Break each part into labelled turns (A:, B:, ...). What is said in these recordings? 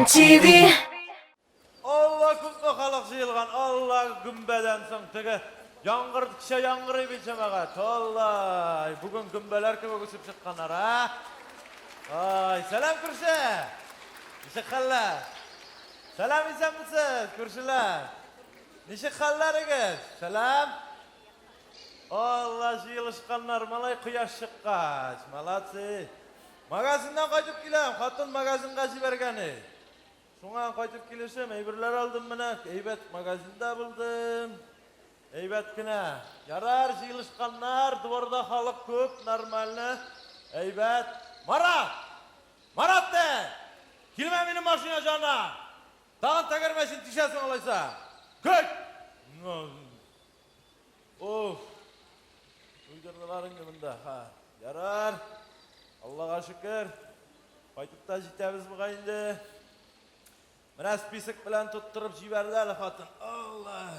A: TV.
B: Allah kutlu halak jıyılgan, Allah gümbeden soň tege yaňgyrdykça yaňgyry bilsemaga. Tollay, bugün gümbeler kebe gösüp çykkanlar ha. Ay, selam Kürşe. Nişe hallar? Selam isem misiniz Kürşeler? Nişe hallariňiz? Selam. Allah jıyılışkanlar, malay kuyaş çykkaç. Malatsy. Magazinden kaçıp kilem, hatun magazinga jibergeni. Şoňa kaçıp kilesem, eýberler aldım mene, eýbet magazinda buldum. Eýbetkine. Yarar jyýylyşkanlar, duvarda halyk köp, normalny. Eýbet. Marat! Marat de! Kilme benim maşina jana. Dağın tegermesin tişesin olaysa. Köt! Of! Uydurduların yanında. Ha. Yarar. Allah'a şükür. Kaytıp da jitemiz buğayındı. Mene spisik bilen tutturup jiberdi ali hatun. Allah!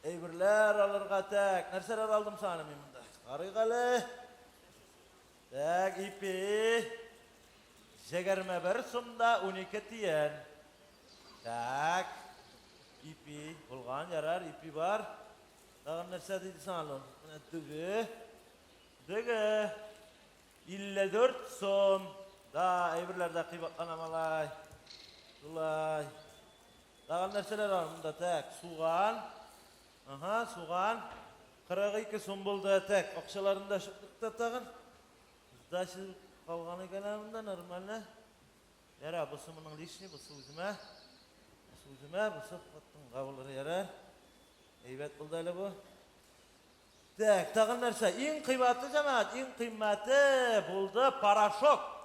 B: Eýberler alırga tek. Nerseler aldım sana mimunda? Qarıgalı. Tek ipi. Jegerme bir sumda 12 tiyen. Tek. İpi. Bulgan yarar ipi var. Dağın nerse deydi sana? Mene dügü. Dügü. 54 som. Da eýberlerde kıybatlanam Ulay. Dağın nerseler var bunda tek. Suğan. Aha, suğan. 42 som buldu tek. Akşalarında şıklıkta tağın. Bizda şu kalganı geleminde normalne. Yara, busu bunun lişni, busu üzüme. Busu üzüme, busu kattın kavulları yarar. Eybet buldu öyle bu. Tek, tağın nerse. En kıymatı cemaat, en kıymatı buldu paraşok.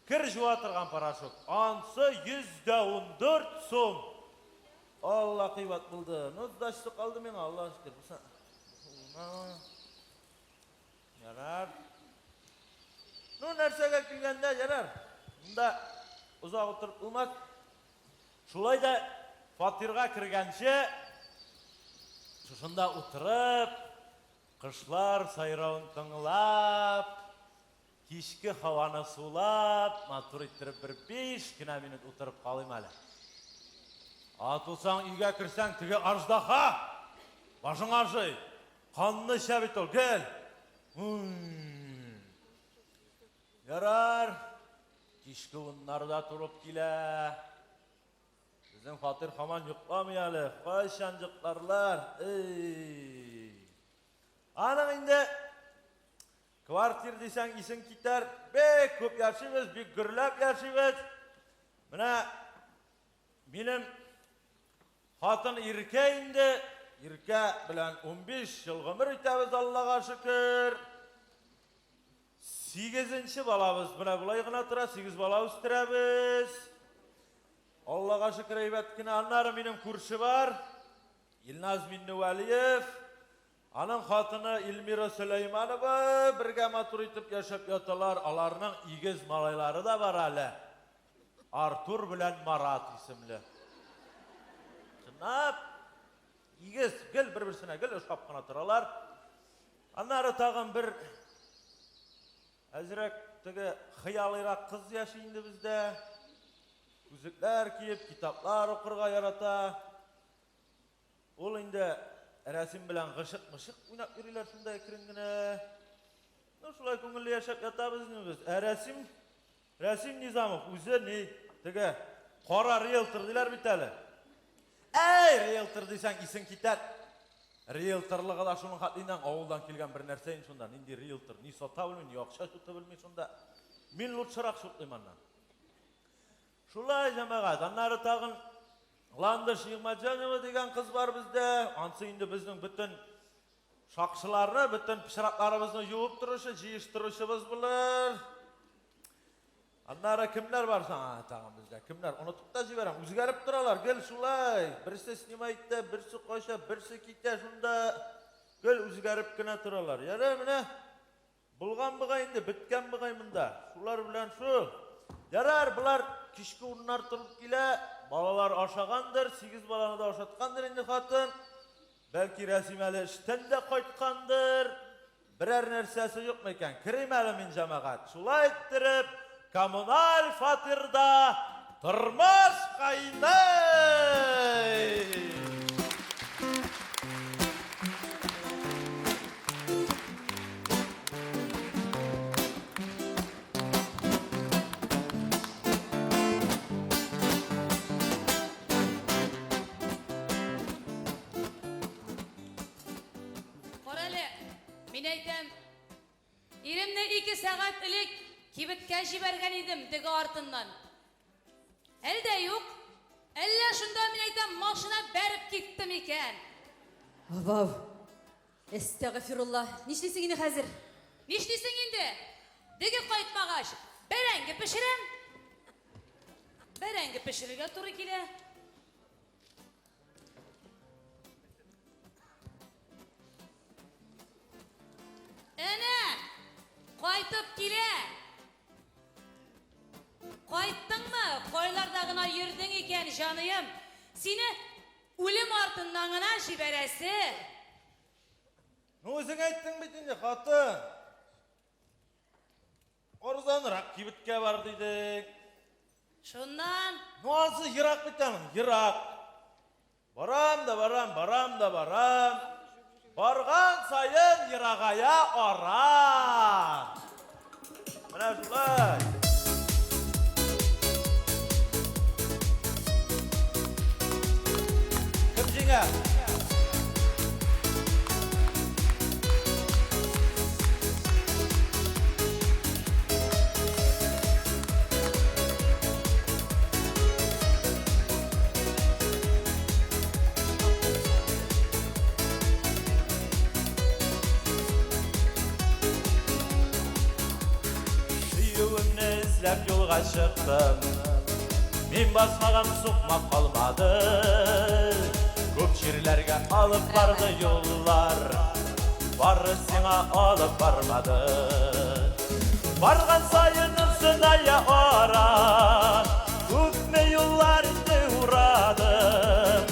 B: Kir juvatırgan paraşok. Ansı 114 som. Allah kıymat buldu. Nuzdaşlık kaldı men Allah şükür. Yarar. Nu nersege kilgende yarar. Bunda uzak oturup bulmak. Şulay da fatirga kirgençe şuşunda oturup kışlar sayrawın tыңlap kişki havаны sulap matur ettirip bir 5 kina minut oturup kalayım hali. Atılsan uyga kirsen tigi ajdaha başın arjay kanını şabit ol gel. Yarar kişki bunlarda turup gile. Bizim Fatir haman yuklamayalı. Kaşancıklarlar. Anam indi kvartir desen isin gitar. Bek köp yaşayız, bir gürlep yaşayız. Mine benim hatın irke indi. İrke bilen 15 yıl ömür itemiz Allah'a şükür. 8. balabız bile bulayğına tıra 8 bala üstüremiz. Allah'a şükür eybetkine anlarım benim kursu var. İlnaz Minnuvaliyev. Anın hatını İlmira Süleymanova birge matur itip yaşap yatalar. Alarının igiz malayları da var hali. Artur bilen Marat isimli. Şınap. İgiz gel bir-birsine gel şapkına tıralar. Anları tağın bir azrak tege hıyalıyrak kız yaşayındı bizde. Müzikler kiyip, kitaplar okurga yarata. Ol indi resim bilen gışık oynap yürüler şunda ekiringine. Şulay köngüllü yaşap yatabız biz. Resim nizamı özü ne? Tege qora realtor diler biteli. Ey realtor desen isin kitar. Realtorlığı da şunun hatlinden avuldan kelgen bir nerseyin şundan. Indi realtor ni sota bilmeyin, ni akşa şuta bilmeyin şunda. Min lutşarak şutlaymandan. Şulay cemaat, anları tağın Landış Yılmacanova degen kız var bizde. Ansı indi bizden bütün şakşılarını, bütün pişiraklarımızı yuvup duruşu, jiyiştirişimiz bulur. Anları kimler var sana tağın bizde? Kimler? Unutup da jiberem. Üzgerip duralar. Gel şulay. Birisi sinimaytda, birisi koşa, birisi kite şunda. Gel üzgerip kine duralar. Yara mine? Bulgan bıgayındı, bitken bıgaymında. Şular bilen şu. Yarar bular kişki unlar turup gile. Balalar aşağandır, 8 balanı da aşatkandır indi hatın. Belki resimeli işten de koytkandır. Birer nersesi yok meyken. Kirimeli min cemaat. Şulay ettirip kommunal fatirda Тұрмас қайдай.
A: Qorali, men aytam, erimni 2 saat ilik kibitga jibergan edim digi ortindan. Elde yo'q. Ella shunda men aytam, mashina berib ketdim ekan.
C: Vav. Estağfirullah. Nişlisin yine hazır.
A: Nishlisin endi? Digi qaytmag'ash. Berangi pishiram. Berangi pishiriga to'g'ri kela. Ana, qaytib kela. Qaytdingmi? Qo'ylardagina yurding ekan jonim. Seni o'lim ortidan gina jiberasi.
B: Өзің айттың бетінде қатын. Орзанырақ кибітке бар дейдік.
A: Shundan
B: Нуасы Ирақ бетемін, Ирақ. Барам да барам. Барған сайын Ирағая орам. Мына жылай. Кім жеңе? Сүйеуімні іздеп жолға шықтым, мен басмаған соқмақ қалмады. Көп жерлерге алып барды жоллар, бары сеңа алып бармады. Барған сайын сынaya ара, көпме жолларды ұрадым.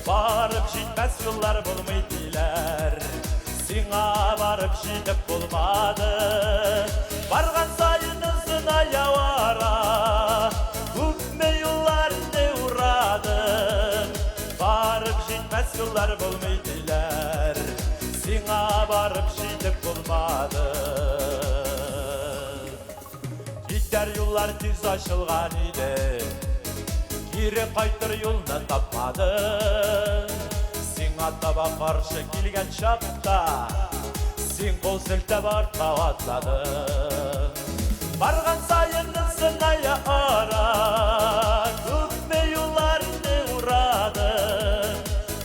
B: Барып жетмес жоллар болмайдылар, сеңа барып жетіп болмады. Барған сайын сынaya ара, көпме жолларды ұрадым. Барып жетмес жоллар болмайдылар, сеңа барып жетіп болмады. Gider yollar tez açılgan idi, geri qaytır yolunu tapmadı. Сиңа таба қаршы келген шақта, сен қол сілтеп артқа атладың. Барған сайын сынaya ара, көпме жолларды ұрадың.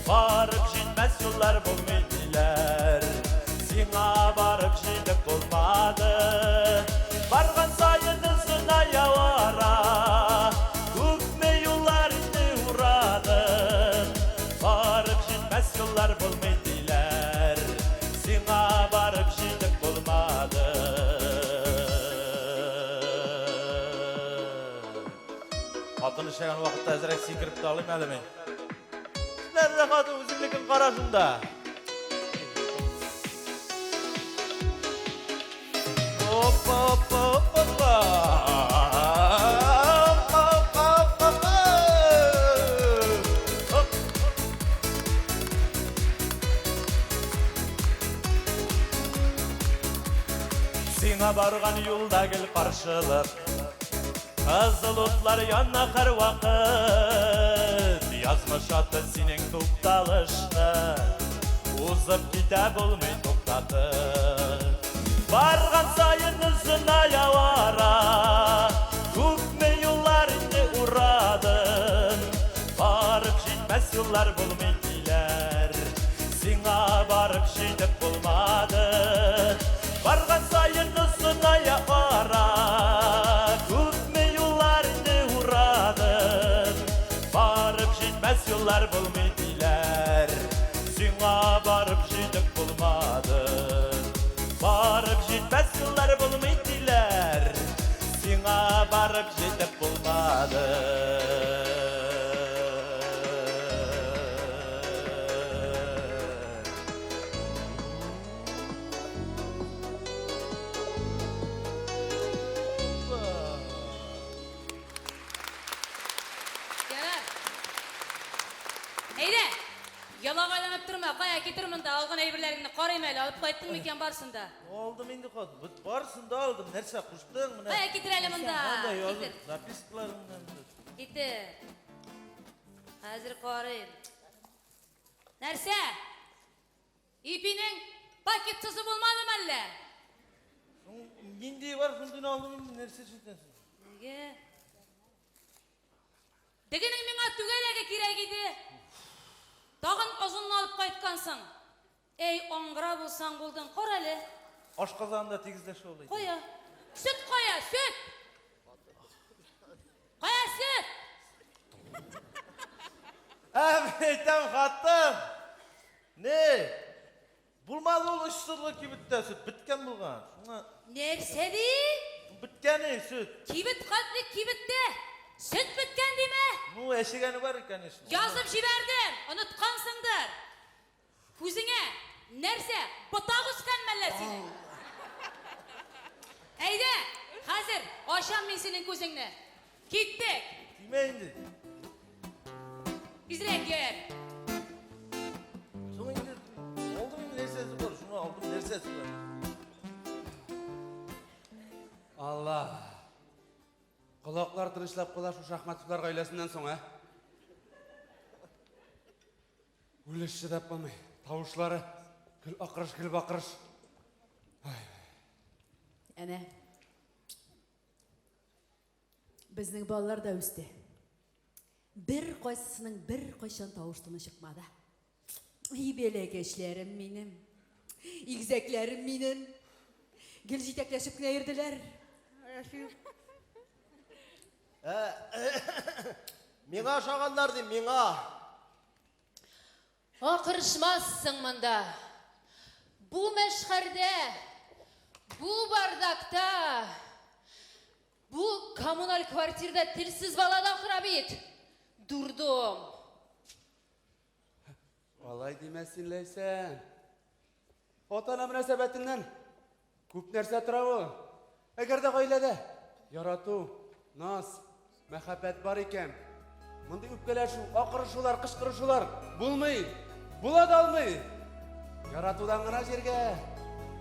B: Барып жетмес жоллар болмайдылар, сиңа барып жетіп болмады. Барған сайын сынaya ара, көпме жолларды ұрадың. Барып жетмес жоллар болмайдылар, сиңа барып жетіп болмады. Қатыны шайған уақытта әзірек секіріп алайым әлі мен. Сіздер де қатын өзімдікін қарашында. Опа, опа, опа, опа. Опа, опа, опа, опа. Оп. Сиңа барған юлда кел қаршылық, қызыл отлар янна қар уақыт. Язмыш аты сенің тоқталышты, озып кете болмай тоқтатып. Барған сайын сынaya ара, көпме жолларды ұрадың. Барып жетмес жоллар болмайдылар, сиңа барып жетіп болмады. Барған сайын сынaya ара, көпме жолларды ұрадың. Барып жетмес жоллар болмайдылар, сиңа барып жетіп болмады. Барып жетмес жоллар болмайдылар, сиңа барып жетіп болмады.
A: Жалағайланып тұрма, қая кетірмінді алған әйбірлеріңді қараймайлы, алып қайттың мекен барсында.
B: Aldım indi qoldi. Bit barsın da aldım. Nerse qushding mana.
A: Қая кетір әлі мұнда.
B: Qanday yozib,
A: Кетір.
B: zapiskalarimdan.
A: Кетір. Қазір қарайын. Нәрсе? Ипінің пакетсізі болмады ма әлі?
B: Nindi var, şundan aldım indi. Nerse çetensin?
A: Неге? Дегенің мен түгелеге керек еді. Тағын ұзын алып қайтқансың. Ей, оңғыра болсаң болдың, қор әлі.
B: Aşkazanında 8'de şoğlaydı.
A: Қоя. Süt қоя, süt. Қоя, süt.
B: Eytem hattım. Ne? Bulmadı ol ışsırlı kibitte süt. Bitken bulgan. Şuna
A: Нәрсе дейін?
B: bitkeni süt.
A: Кибіт қатты кибітті. Süt біткен деме?
B: Bu eşigeni var конечно.
A: Жазып жібердім, ұнытқансыңдар. Көзіңе нәрсе бұтақ үскен мәлі сенің. Әйді, қазір ашам мен сенің көзіңні. Кеттік,
B: Kime indi?
A: bizrek gel.
B: Şunu indi. Oldu mu nersesi var? Şunu aldım nersesi var?
D: Allah. Kulaklar tırışlap kula şu Şahmatovlar ailesinden sonra. Ülüş şidap olmay. Tavuşları kül akırış kül bakırış.
C: Әне. Біздің балалар да өсті. Бір қойсысының бір қойшан тауыштыны шықмады. Белекешлерім менің, игзеклерім менің. Гіл жетеклешіп кіне ерділер.
E: Миңа шағандар дейм, миңа.
F: Ақырышмассың мұнда. Бұ мәшқәрде, бұ бардақта, бұ коммунал квартирда тілсіз балада қырабет. Дұрдым.
D: Алай демесін лейсен. Отана мünәсәбәтінен көп нәрсе тұра ол. Әгер де ғайләді, ярату, наз, мәхәббәт бар екен. Мұндай үпкеләшу, ақырышулар, қышқырышулар болмай, була да алмай. Яратудан ғана жерге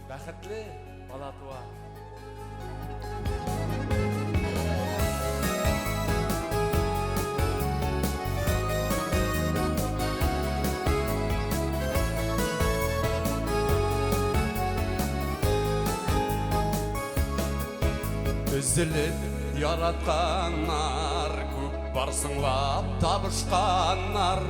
D: бәхетлі бала туа. Үзіліп яратқанар, көп барсыңлап табышқанар.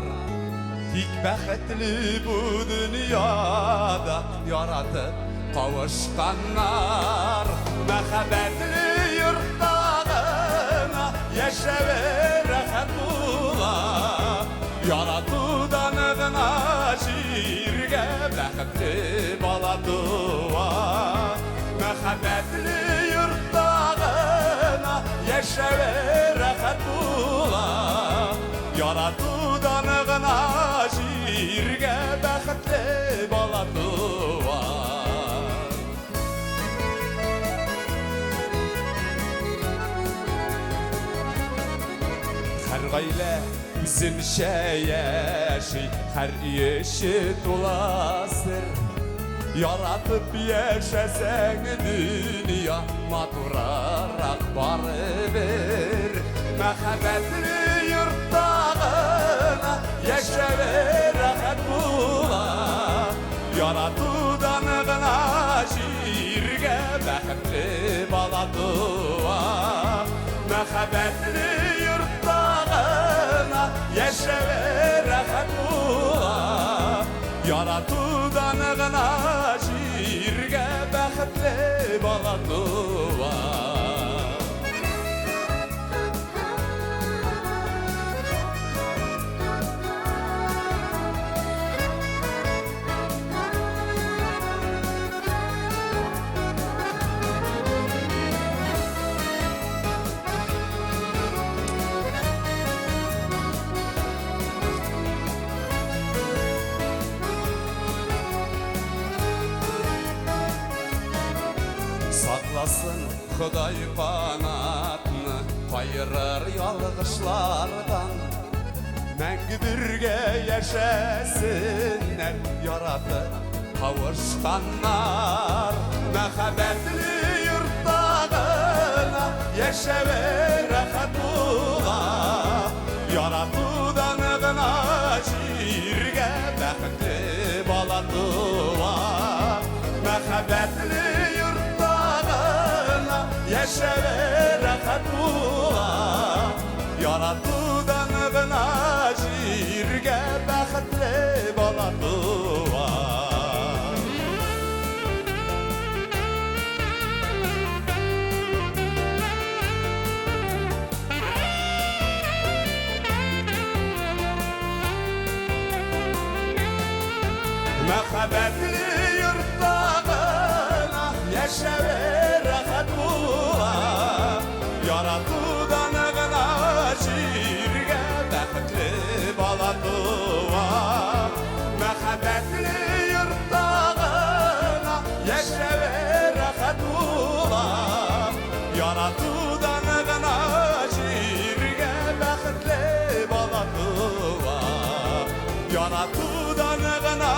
D: Тик бәхетлі бұ дүнияда яратып қауышқанар. Мәхәббәтлі йұрттағына яшәуі рәхәт була. Яратудан ғына жирге бәхетлі бала туа. Мәхәббәтлі йұрттағына яшәуі рәхәт була. Яратудан ғына жирге бәхетлі бала туа. Hər ғайлә үзінше яши, hər еші туласыр. Яратып яшәсәң дүния матурарақ барыбер. Мәхәббәтлі йұрттағына яшәуі рәхәт була. Яратудан ғына жирге бәхетлі бала туа. Мәхәббәтлі йұрттағына яшәуі рәхәт була. Яратудан ғына жирге бәхетлі бала туа. Сакласын Құдай қанатны, қайырыр ялғышлардан. Мәңгі бірге яшәсіннәр Яратып кавышканнар Мәхәббәтле йорттагына Яшәве рәхәт була Яратудан гына җиргә бәхетле бала туа Мәхәббәтле йорттагына Яшәве рәхәт була Яратудан гына җиргә бәхетле бала туа Мәхәббәтле йорттагына яшәве рәхәт була Яратудан гына җиргә бәхетле бала туа Мәхәббәтле йорттагына яшәве рәхәт була Яратудан гына җиргә бәхетле бала туа Яратудан гына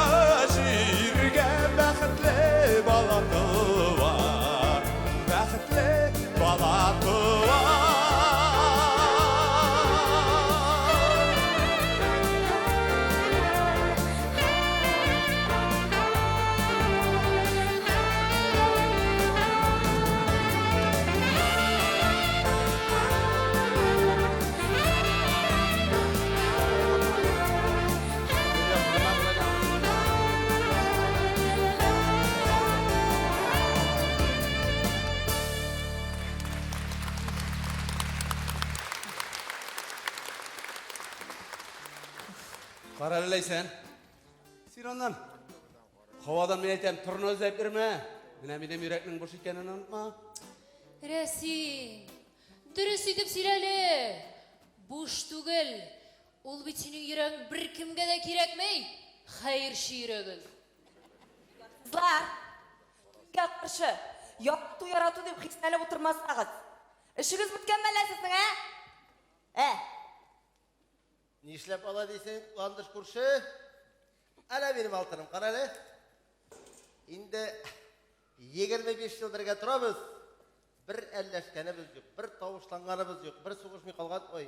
D: җиргә бәхетле бала туа Бәхетле бала туа Қаралайсың. Сен оннан. Хавадан мен айтам, тұрын өзләп берме. Менә минем йөрәкнең буш икәнен онытма.
F: Рәсим, дөрес итеп сөйләле. Буш түгел. Ул бит синең йөрәгең беркемгә дә кирәкмәй. Хәерче йөрәгең.
G: Кызлар, sizga qarshi yaratу yaratу deb хиснәлеп утырмасагыз. Эшегез биткән мәле сезнең,
E: Нишләп ала дисең, ландыш күрше? Әле минем алтыным, кара әле. Инде 25 ел бергә торабыз. Бер әлләшкәнебез юк, бер тавышланганыбыз юк, бер сугышмый калган, ой.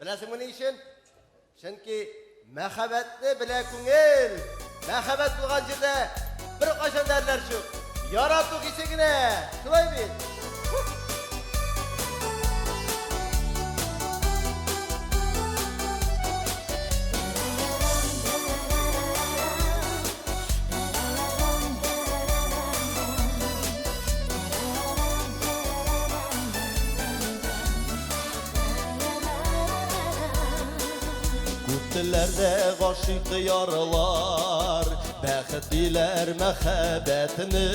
E: Беләсеңме ни өчен? Чөнки мәхәббәтне белә күңел. Мәхәббәт булган җирдә бер кайчан дәрләр юк. Ярату кисе генә. Шулай бит. Күптеләрдә гашыйк ярылар, бәхет диләр мәхәббәтне,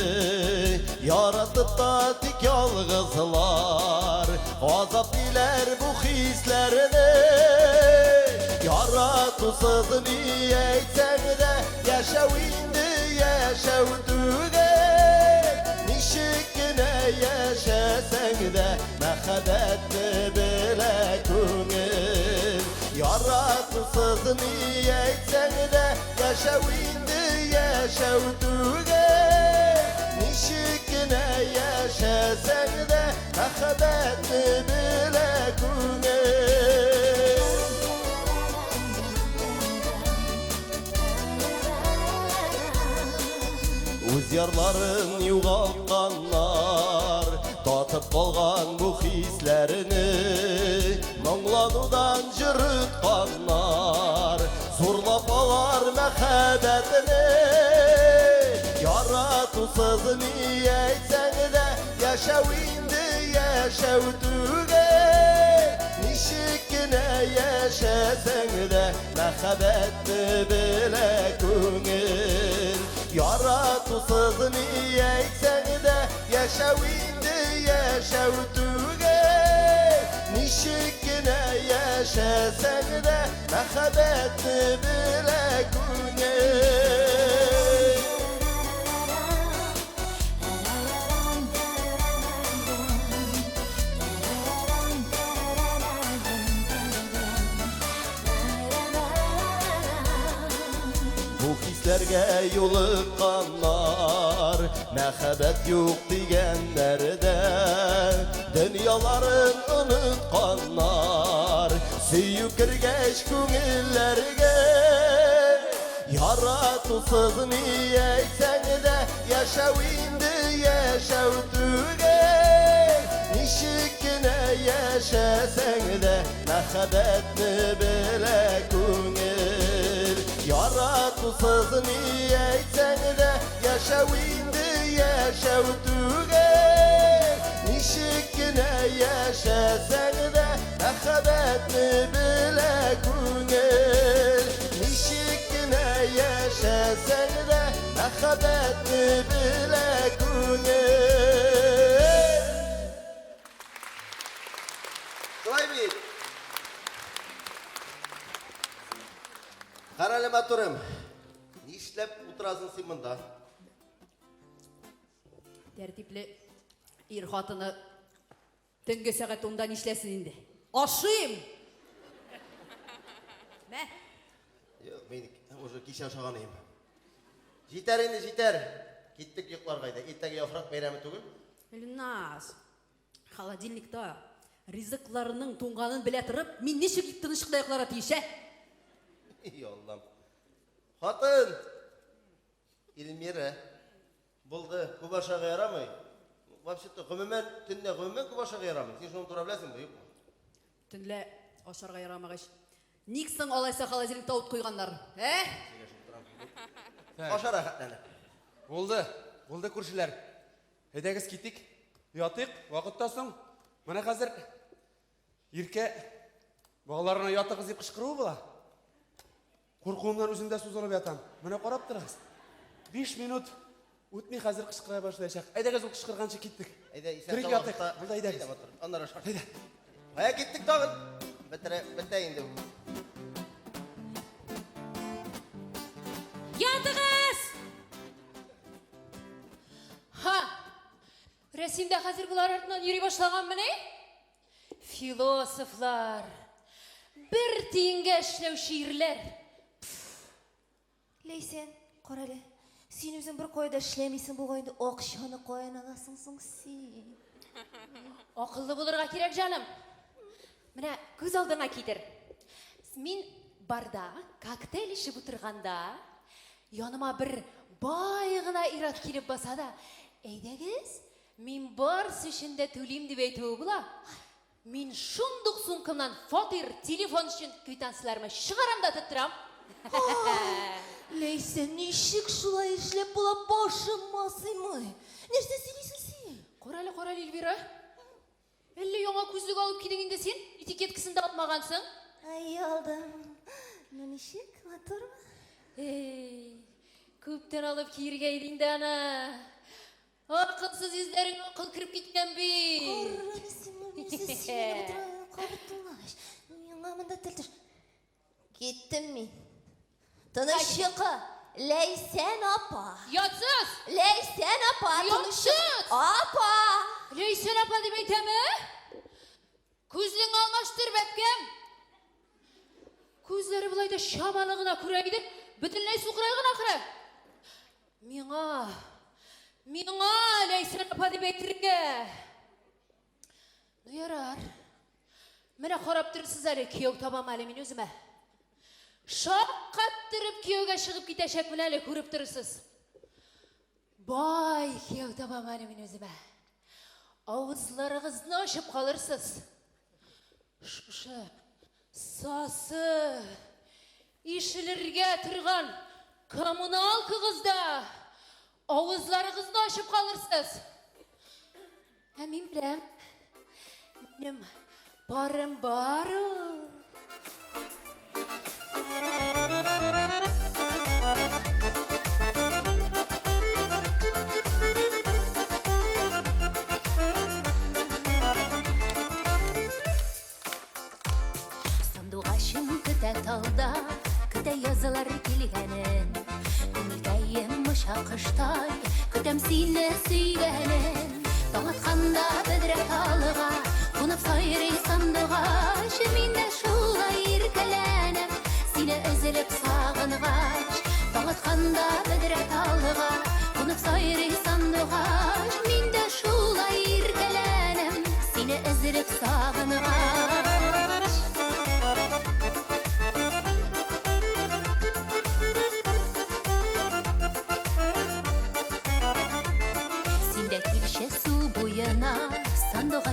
E: яратып та тик ялгызлар, газап диләр бу хисләрне. Яратусыз ни әйтсәң дә, яшәү инде яшәү түгел, ничек кенә яшәсәң дә, мәхәббәтне белә күңел. Яратусыз ни әйтсәң дә, яшәү инде яшәү түгел, ничек кенә яшәсәң дә, мәхәббәтне белә күңел. Үз ярларын югалтканнар, татып калган бу хисләрне, моңланудан җырытканнар, зурлап алар мәхәббәтне. Яратусыз ни әйтсәң дә, яшәү инде яшәү түгел, ничек кенә яшәсәң дә, мәхәббәтне белә күңел. Яратусыз ни әйтсәң дә, яшәү инде яшәү түгел, ничек кенә яшәсәң дә, мәхәббәтне белә күңел. Düşlerge yoluqqanlar Məhəbbət yox digənlərdə Dünyaların unutqanlar Süyü kirgeç künillərge Yaratusuz niyet seni de Yaşav indi yaşav tüge Nişikine yaşasan de Məhəbbətni bile künil Yaratusuz niyet seni de Yaşav indi yaşav tüge Nişikine yaşasan de Məhəbbətni bile künil Nişikine yaşasan de Məhəbbətni bile künil Şolay bir Qarali maturim Нишләп утырасың син монда?
C: Тәртипле ир хатыны төнге сәгать 10-да нишләсен инде? Ашыйм! Мә,
E: Yok, мен уже кичә ашаганым. Җитәр инде, җитәр. Киттек йокларга иде. Иртәгә яфрак бәйрәме түгел?
C: Илназ, холодильникта ризыкларының туңганын белә торып, мин ничек тынычлыкта йокларга тиеш, ә?
E: Ey Allah'ım. Хатын! Илмира. Булды, күп ашарга ярамый. Вообще-то, гомумән, төнлә гомумән күп ашарга ярамый. Син шуны тура беләсеңме, юкмы?
C: Төнлә ашарга ярамагач. Ник соң алайса холодильникта ут куйганнар, ә?
E: Ашара хәтләнә.
D: Болды күршілер. Әйдәгіз китик, ятык, вақыттан соң. Мына қазір Ирке балаларына ятыгыз деп қышқыруы була. Қорқуымнан өзімдә сузылып ятам. Мына қарап тұрасыз. 5 минут өтмей қазір қышқыра башлайшақ. Әйдәгіз ол қышқырғанша кеттік.
E: Әйдә,
D: Кірік ятық. Болды әйдәгіз.
E: Аннары ашар.
D: Әйдә.
E: Ая киттек тагын. Бітә инде.
A: Ятығыз!
F: Ха! Рәсимдә хәзер булар артынан йөри башлаган менә? Философлар. Бір тиңгә эшләүче ирләр.
G: Лейсен, қаралы. Сен өзің бір қойда эшләмисең булганда акчаны каян аласың соң син?
F: Акыллы булырга кирәк, җаным. Менә күз алдыңа китер. Мин барда, коктейль ишеп утырганда, яныма бір бай гына ират килеп баса да, әйдәгез, мин барсы өчен дә түлим дип әйтүе була. Мин шундук сумкамнан фатир, телефон өчен квитанцияларымны чыгарам да тоттырам.
G: Лейсен, ничек шулай эшләп була башыма сыймый? Нәрсә сөйлисең син?
F: Каралы, Эльвира. Әллә яңа күзлек алып кидең инде син? Этикеткасын да атмагансың.
G: Ай, алдым. Ну ничек, матурмы?
F: Күптән алып киергә идең дә ана. Акылсыз йөзләрең акыл кирип киткән бит.
G: Киттем мин. Тынычлыкка. Лейсен апа.
F: Ятсыз!
G: Лейсен апа, тынычлык. Апа!
F: Лейсен апа дип әйтәме? Күзлең алмаштыр, бәпкәм. Күзләре булай да шаманы гына күрә иде, бөтенләй сукрайган ахыры. Миңа Лейсен апа дип әйтергә. Ну ярар. Менә карап торсыз әле, кияү табам әле мин үземә. Шаккаттырып кияүгә чыгып китәчәк менә әле, күреп торсыз. Бай кияү табам әле мин үземә. Авызларыгызны ачып калырсыз. Шушы сасы ишелергә торган коммуналкагызда авызларыгызны ачып калырсыз. Ә мин беләм, минем барым бару.
H: Сандуғашым көтә талда, көтә язылар килгәнен. Күңелкәем мышақыштай, көтәм сине сөйгәнен. Таң атқанда бөдрә талыға, қунып сайрый сандуғаш. Мин дә шулай иркәләнәм, сине өзелеп сағынғач. Таң атқанда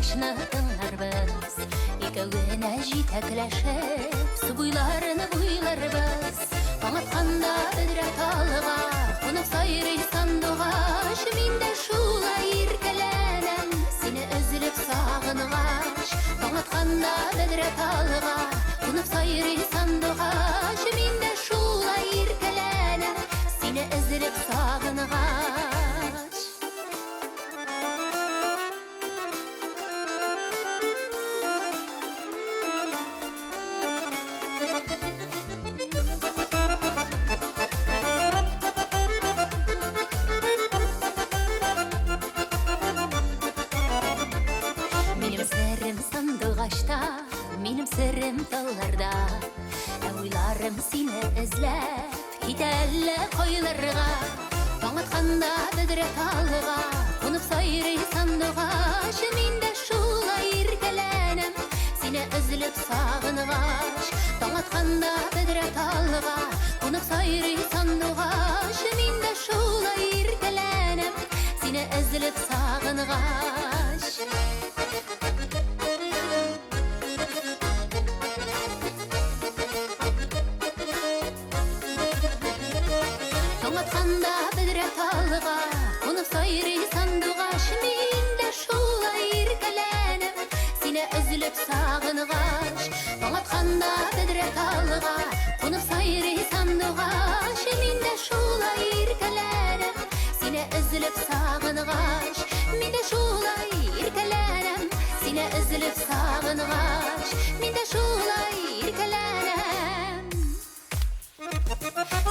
H: сандуғашны тыңларбыз, икәүгенә җитәкләшеп, су буйларын буйларбыз. Таң атканда бөдрә талга, кунып сайрый сандуғаш, мин дә шулай иркәләнәм, сине өзелеп сагынгач. Таң атканда бөдрә талга, кунып сайрый сандуғаш, мин дә шулай иркәләнәм, сине өзелеп сагынгач. Минем сырым сандуғашта, минем сырым талларда, уйларым сине эзләп, китә әллә кайларга. Таң атканда бөдрә талга, кунып сайрый сандуғаш, мин дә шулай иркәләнәм, сине өзелеп сагынгач. Таң атканда бөдрә талга, кунып сайрый сандуғаш, мин дә шулай иркәләнәм, сине өзелеп сагынгач. Таң атканда бөдрә талга, кунып сайрый сандуғаш, мин дә шулай иркәләнәм, сине өзелеп сагынгач. Таң атканда бөдрә талга, кунып сайрый сандуғаш, мин дә шулай иркәләнәм, сине өзелеп сагынгач. Мин дә шулай иркәләнәм, сине өзелеп сагынгач. Мин дә шулай иркәләнәм,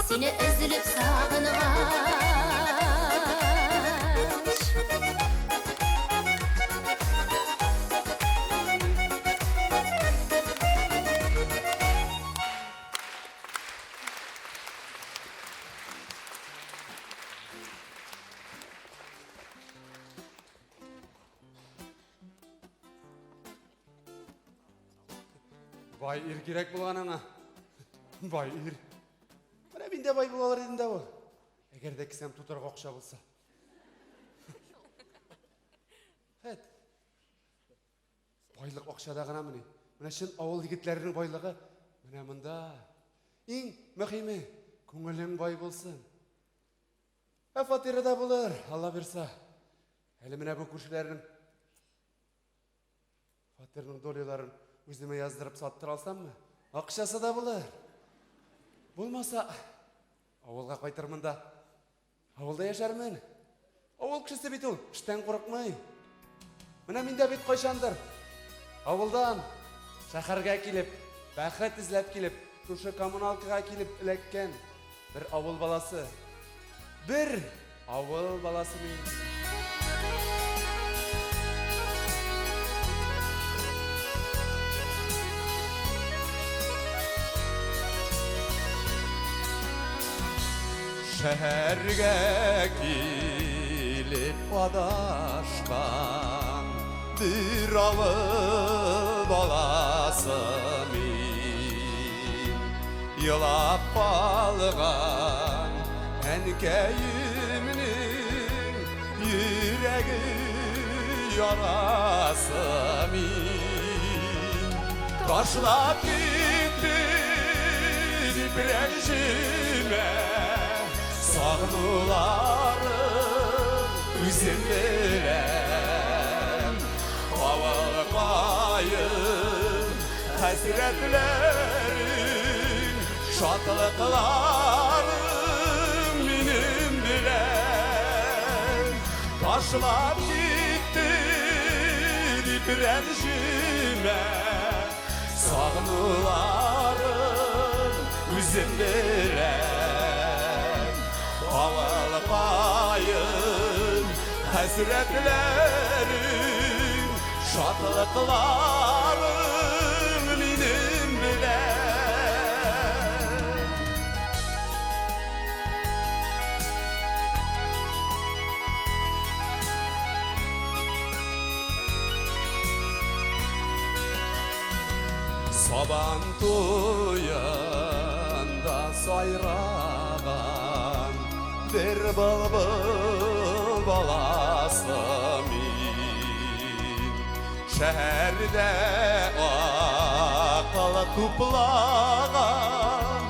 H: сине өзелеп сагынгач.
D: Бай ир керек болғаныңа. Бай ир. Мына мен де бай болалар едім да ол. Егер де кісем тутарға оқша болса. Әд. Байлық оқшада ғана міне. Мына шын ауыл егетлерінің байлығы. Мына мұнда. Ең мұхиме, көңілің бай болсын. Фатирі да болар, Алла берса. Әлі мына бұл көршілерінің фатирінің долеларын өзіме яздырып саттыр алсам мı? Ақшасы да болар. Болмаса, ауылға қайтырмын да. Ауылда яшармын. Ауыл кішісі бет ол, іштен қорықмай. Мына менде бет қойшандыр. Ауылдан шақарға келіп, бақыт ізләп келіп, көрші коммуналкаға келіп ілеккен бір ауыл баласы. Бір ауыл баласы мен.
I: Şəhərgə kilib adashqan bir avıl balası min yılab qalğan ənkəyimnin yüreği yarası min taşlab gitti diprencime Sağnularım üzüm verem Avalıqayım həsrətlərim Şadlıqlarım benim biləm Taşlab gitti diprencime Sağnularım üzüm verem Avalıqayım həsrətlərim Şadlıqlarım benim biləm Saban tuyanda sayrağan bir bılbıl balası min Şehirde akıl tuplagan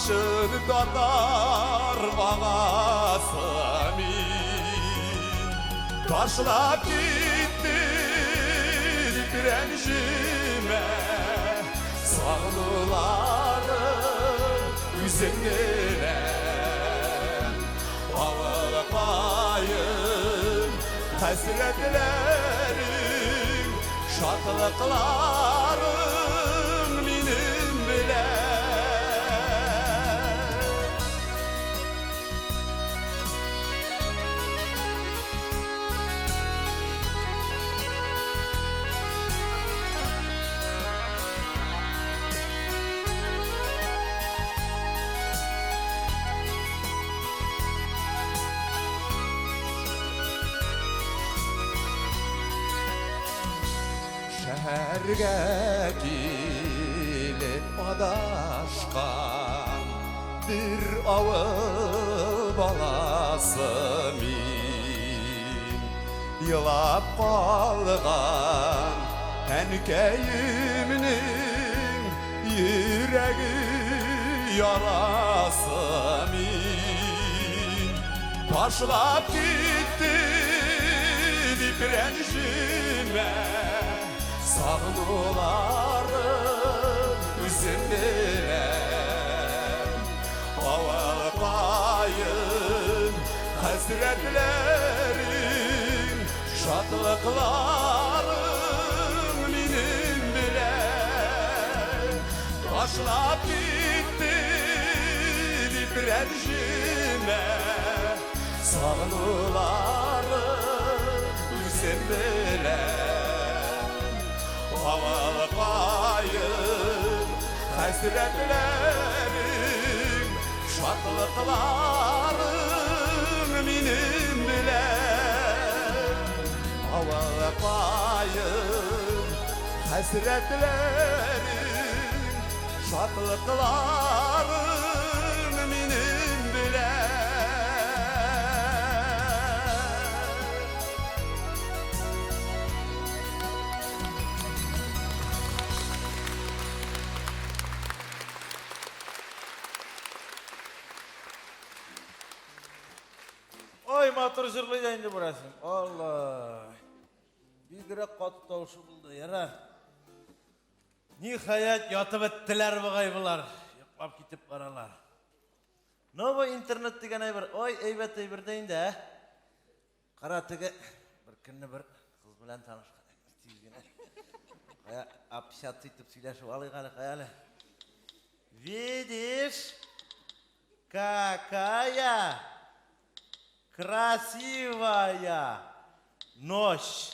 I: Şın dadar bağası min Taşlap gitti direnişime Sağlılarım üzümlere Ağlamayın hasretlerim Şatlıklarım benim bile Şehirge gelip adaşkan bir avı balası min Yılap kalgan enkeyimnin yüreği yarası min Taşlap gitti direnişime Sağlılarım üzümlere Ağlamayın hasretlerim Şatlıklarım benim bile Taşlap gitti direnişime Sağlılarım üzümlere Ağlamayın hasretlerim Şatlıklarım benim bile Ağlamayın hasretlerim Şatlıklarım benim bile
B: Oy matır jırlıydı indi burasın. Allah. Bir direk katı tavşı buldu yarar. Nihayet yatıp ettiler bu gaybular. Yaklap gitip baralar. Ne bu internet degen aybar? Oy eybet eyberdeyin de. Karatıge bir künni bir kız bilen tanışkan. Kaya apşat sıйtıp söyleşip alaygalı kayali. Видишь, какая красивая ночь.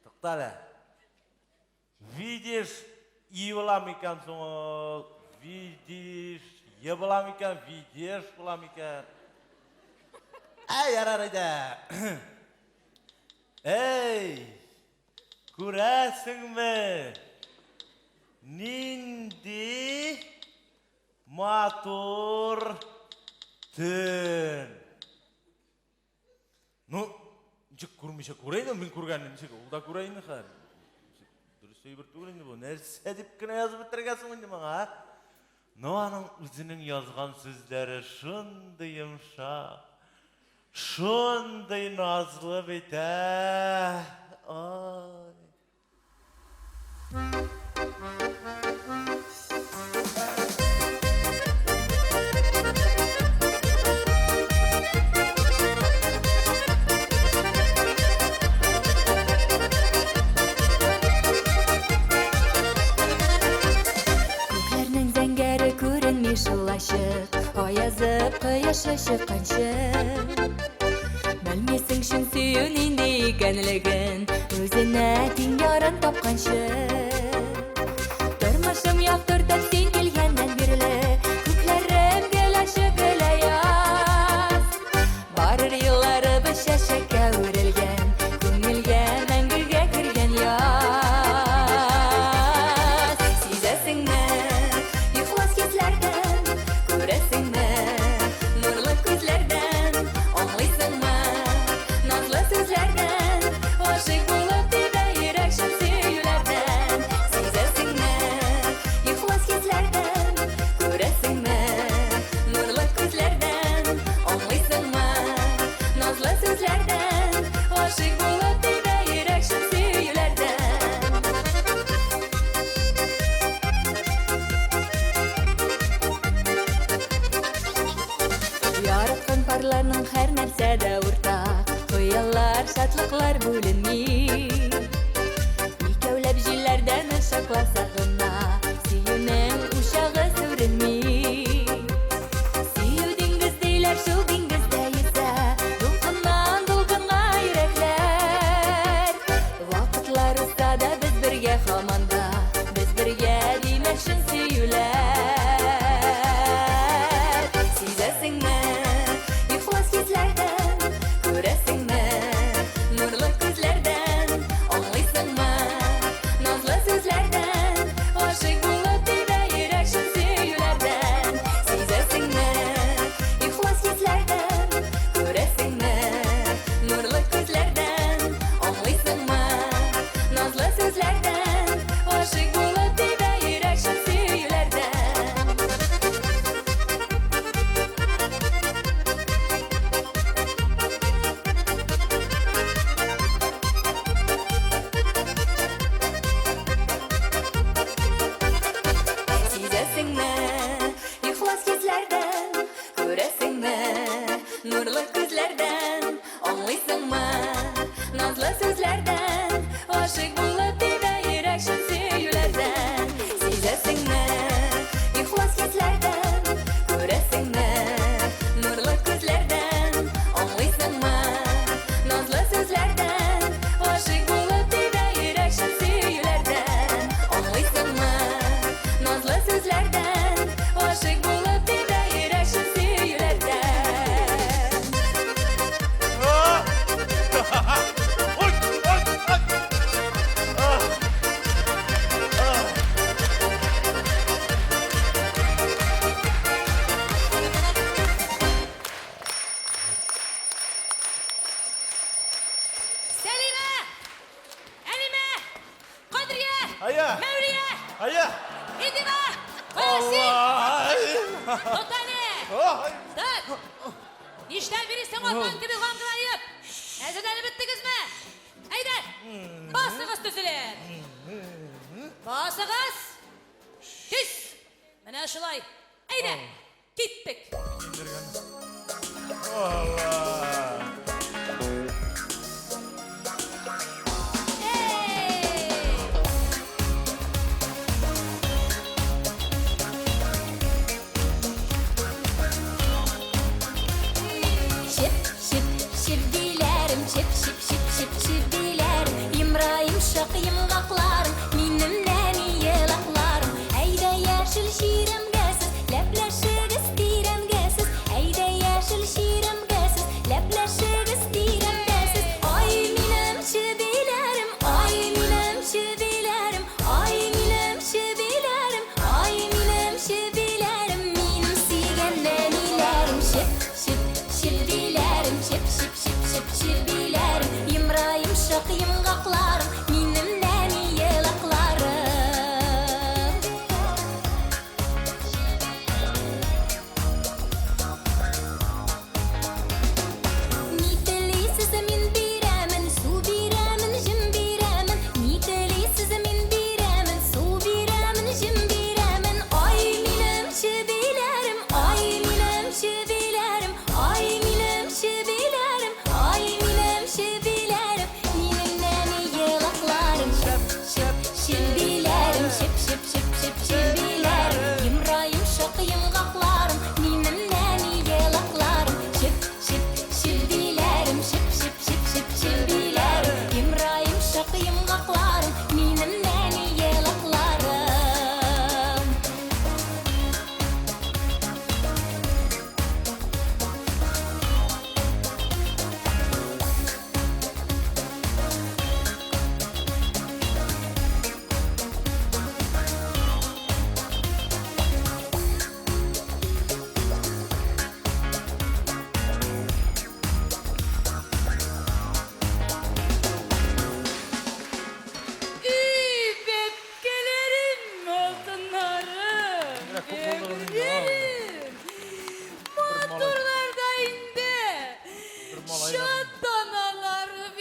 B: Тоқтale. Видишь, и bulam ekan so'ng. Видишь, ye bulam ekan, видишь bulam ekan. Ay yarar edi. Ey! Ko'rasizmi? Nindi motor tün. Ну, ничек көрмеше көрейін, мен көргеннен ничек, ол да көрейін қар. Дұрыс сөйбір түгілінде бұл, нәрсе деп кіне жазып бітіргесің енді маңа. Но аның өзінің yazған сөздері шынды емшақ, шынды назлы бейті. Ай.
H: Оязып қияшы шыққаншы Білмесің шын сүйін енді екенлігін Өзіне тең ярын тапқаншы Тұрмышым яқтыртып сен келгеннен берлі Көклерім келеші гүлаяз Барыр йыллары біз шәшекке өрілген Көңілге мәңгіге кірген яз Сезесіңні ихлас кезлерден Көресіңні нұрлы көзлерден Аңлайсыңмы назлы сөзлерден шатлыклар бүленми. Икәүләп җилләрдән шакласа гына, сөюнең учагы сүренми. Сөю диңгез диләр, шул диңгездә йөзә, дулкыннан дулкынга йөрәкләр. Вакытлар узса да без бергә һаман да, без бергә димәкчен сөюләр. Сизәсеңме, ихлас йөзләрдән, күрәсеңме, нурлы күзләрдән, аңлыйсыңмы, назлы сүзләрдән, гашыйк булып тибә йөрәкчен сөюләрдән. Сизәсеңме, ихлас йөзләрдән, күрәсеңме, нурлы күзләрдән, аңлыйсыңмы, назлы сүзләрдән, гашыйк булып тибә йөрәкчен сөюләрдән. Сизәсеңме, ихлас йөзләрдән, күрәсеңме, нурлы күзләрдән, аңлыйсыңмы, назлы сүзләрдән, гашыйк булып тибә йөрәкчен сөюләрдән. Сизәсеңме, ихлас йөзләрдән, күрәсеңме, нурлы күзләрдән, аңлыйсыңмы, назлы сүзләрдән, гашыйк булып тибә йөрәкчен сөюләрдән. Аңлыйсыңмы, назлы сүзләрдән, гашыйк булып тибә йөрәкчен сөюләрдән.
B: Ой, ой, ой.
A: Сәлимә! Әлимә! Кадрия!
B: Ая!
A: Мәүлия!
B: Ая!
A: Идима! Каясин!
B: Allah!
A: Тотане!
B: Ой!
A: Тот! Ништәп йөрисең атан кеби гаңгыраеп? Әзерләнеп беттегезме? Әйдә! Басыгыз төзелер! Басыгыз! Кис! Менә шулай! Әйдә! Киттек!
B: Allah!
A: Эй!
H: Şip şip şirdilerim, şip şip şip şip şirdilerim. Yımrayım şak yımgaklarım, minim nani yelaklarım. Eyde yeşil şirim gesiz, lepleşigiz direm gesiz. Eyde yeşil şirim gesiz, lepleşigiz direm gesiz. Ay minim şibilerim, ay minim şibilerim, ay minim şibilerim, ay minim şibilerim. Minim sigen nanilerim, şip şip şirdilerim, şip şip şip şip şirdilerim. Yımrayım şak yımgaklarım, minim nani yelaklarım. Nitelisiz min biremin, su biremin, jim biremin. Nitelisiz min biremin, su biremin, jim biremin. Ay minim şibilerim, ay minim şibilerim, ay minim şibilerim, ay minim şibilerim. Minim nani yelaklarım, şıp şıp şirdilerim, şıp şıp şıp şıp şirdilerim. Yımrayım şak yımgaklarım, minim nani yelaklarım, şıp şıp şirdilerim, şıp şıp şıp şıp şirdilerim. Yımrayım şak yımgaklarım, minim nani yelaklarım.
A: Bebkelerim, altınlarım, bebkelerim. Motorlarda indi. Şat analarım.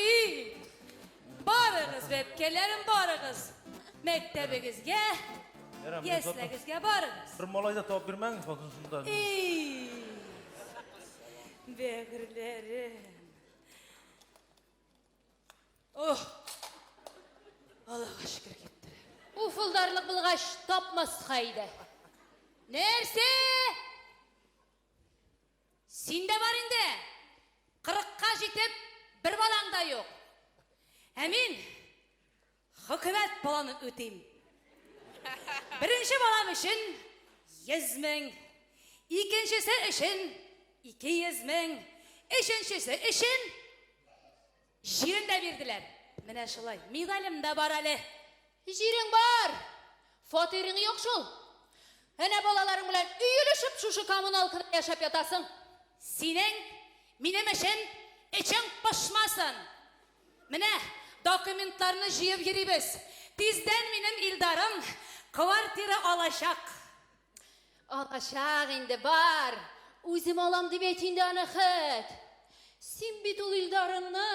A: Barınız bebkelerim, barınız. Mektebinizge, yeslegizge barınız.
B: Bir malay da topib bermang, xotinsinda.
A: Ey, begirlerim. Аллаға шүкір кетті.
F: Уфылдарлық бұлғаш тапмас қайды.
A: Нәрсе? Сенде бар енді. 40-қа жетіп, бір балаң да жоқ. Әмин, хүкімет баланы өтейм. Бірінші балам үшін 100 мың, екіншісі үшін 200 мың, үшіншісі үшін жерін де берділер. Міне шылай, медалім да бар әлі.
F: Жерің бар, фатерің жоқ шул. Әне балаларың білән үйілішіп шушы коммуналкада яшап ятасың.
A: Сенің минем үшін ішің пышмасын. Міне, документларını жиып керейбіз. Тизден минем Илдарым квартира алашақ.
F: Алашақ енді бар. Өзім алам деп етінде анықыт. Сен бет ол Илдарымны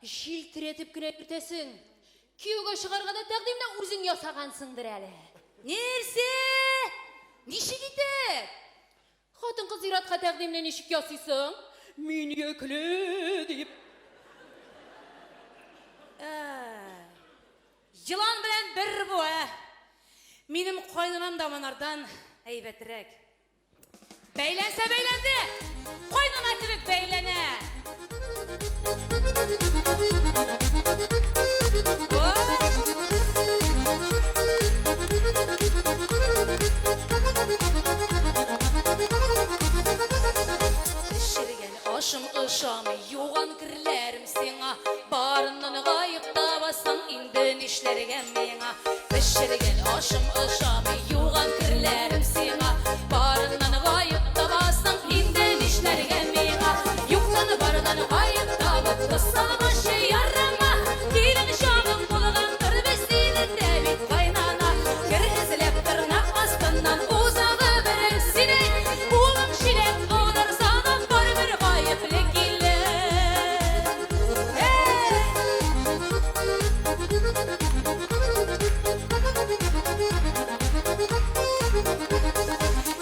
F: желтіретіп күне ертесің. Күйеуге шығарғада тәқдимді өзің ясағансыңдыр әлі.
A: Нерсе? Нешік етіп?
F: Қатын қыз иратқа тәқдимді нешік ясыйсың? Мен екілі деп.
A: Жылан білән бір бұ, Менің қойнынан даманардан әйбәтірек. Бәйленсе бәйленді, қойнына тібік бәйлене. Шерген ашым ышамы, юған кірлерім сеңа, барынан ғайықта басың, инді нешлерге меңа. Шерген ашым ышамы, юған кірлерім сеңа, барынан ғайықта басың, инді нешлерге меңа. Юқтан барынан ғайықта бұттысан başı yarama, келін шағын болған түрбесінің дәбет қайнана. Кір ізілеп тырнақ астынан ұзағы бірін сіне, ұлың шилек аудар саған бар бір ғайыплы келі.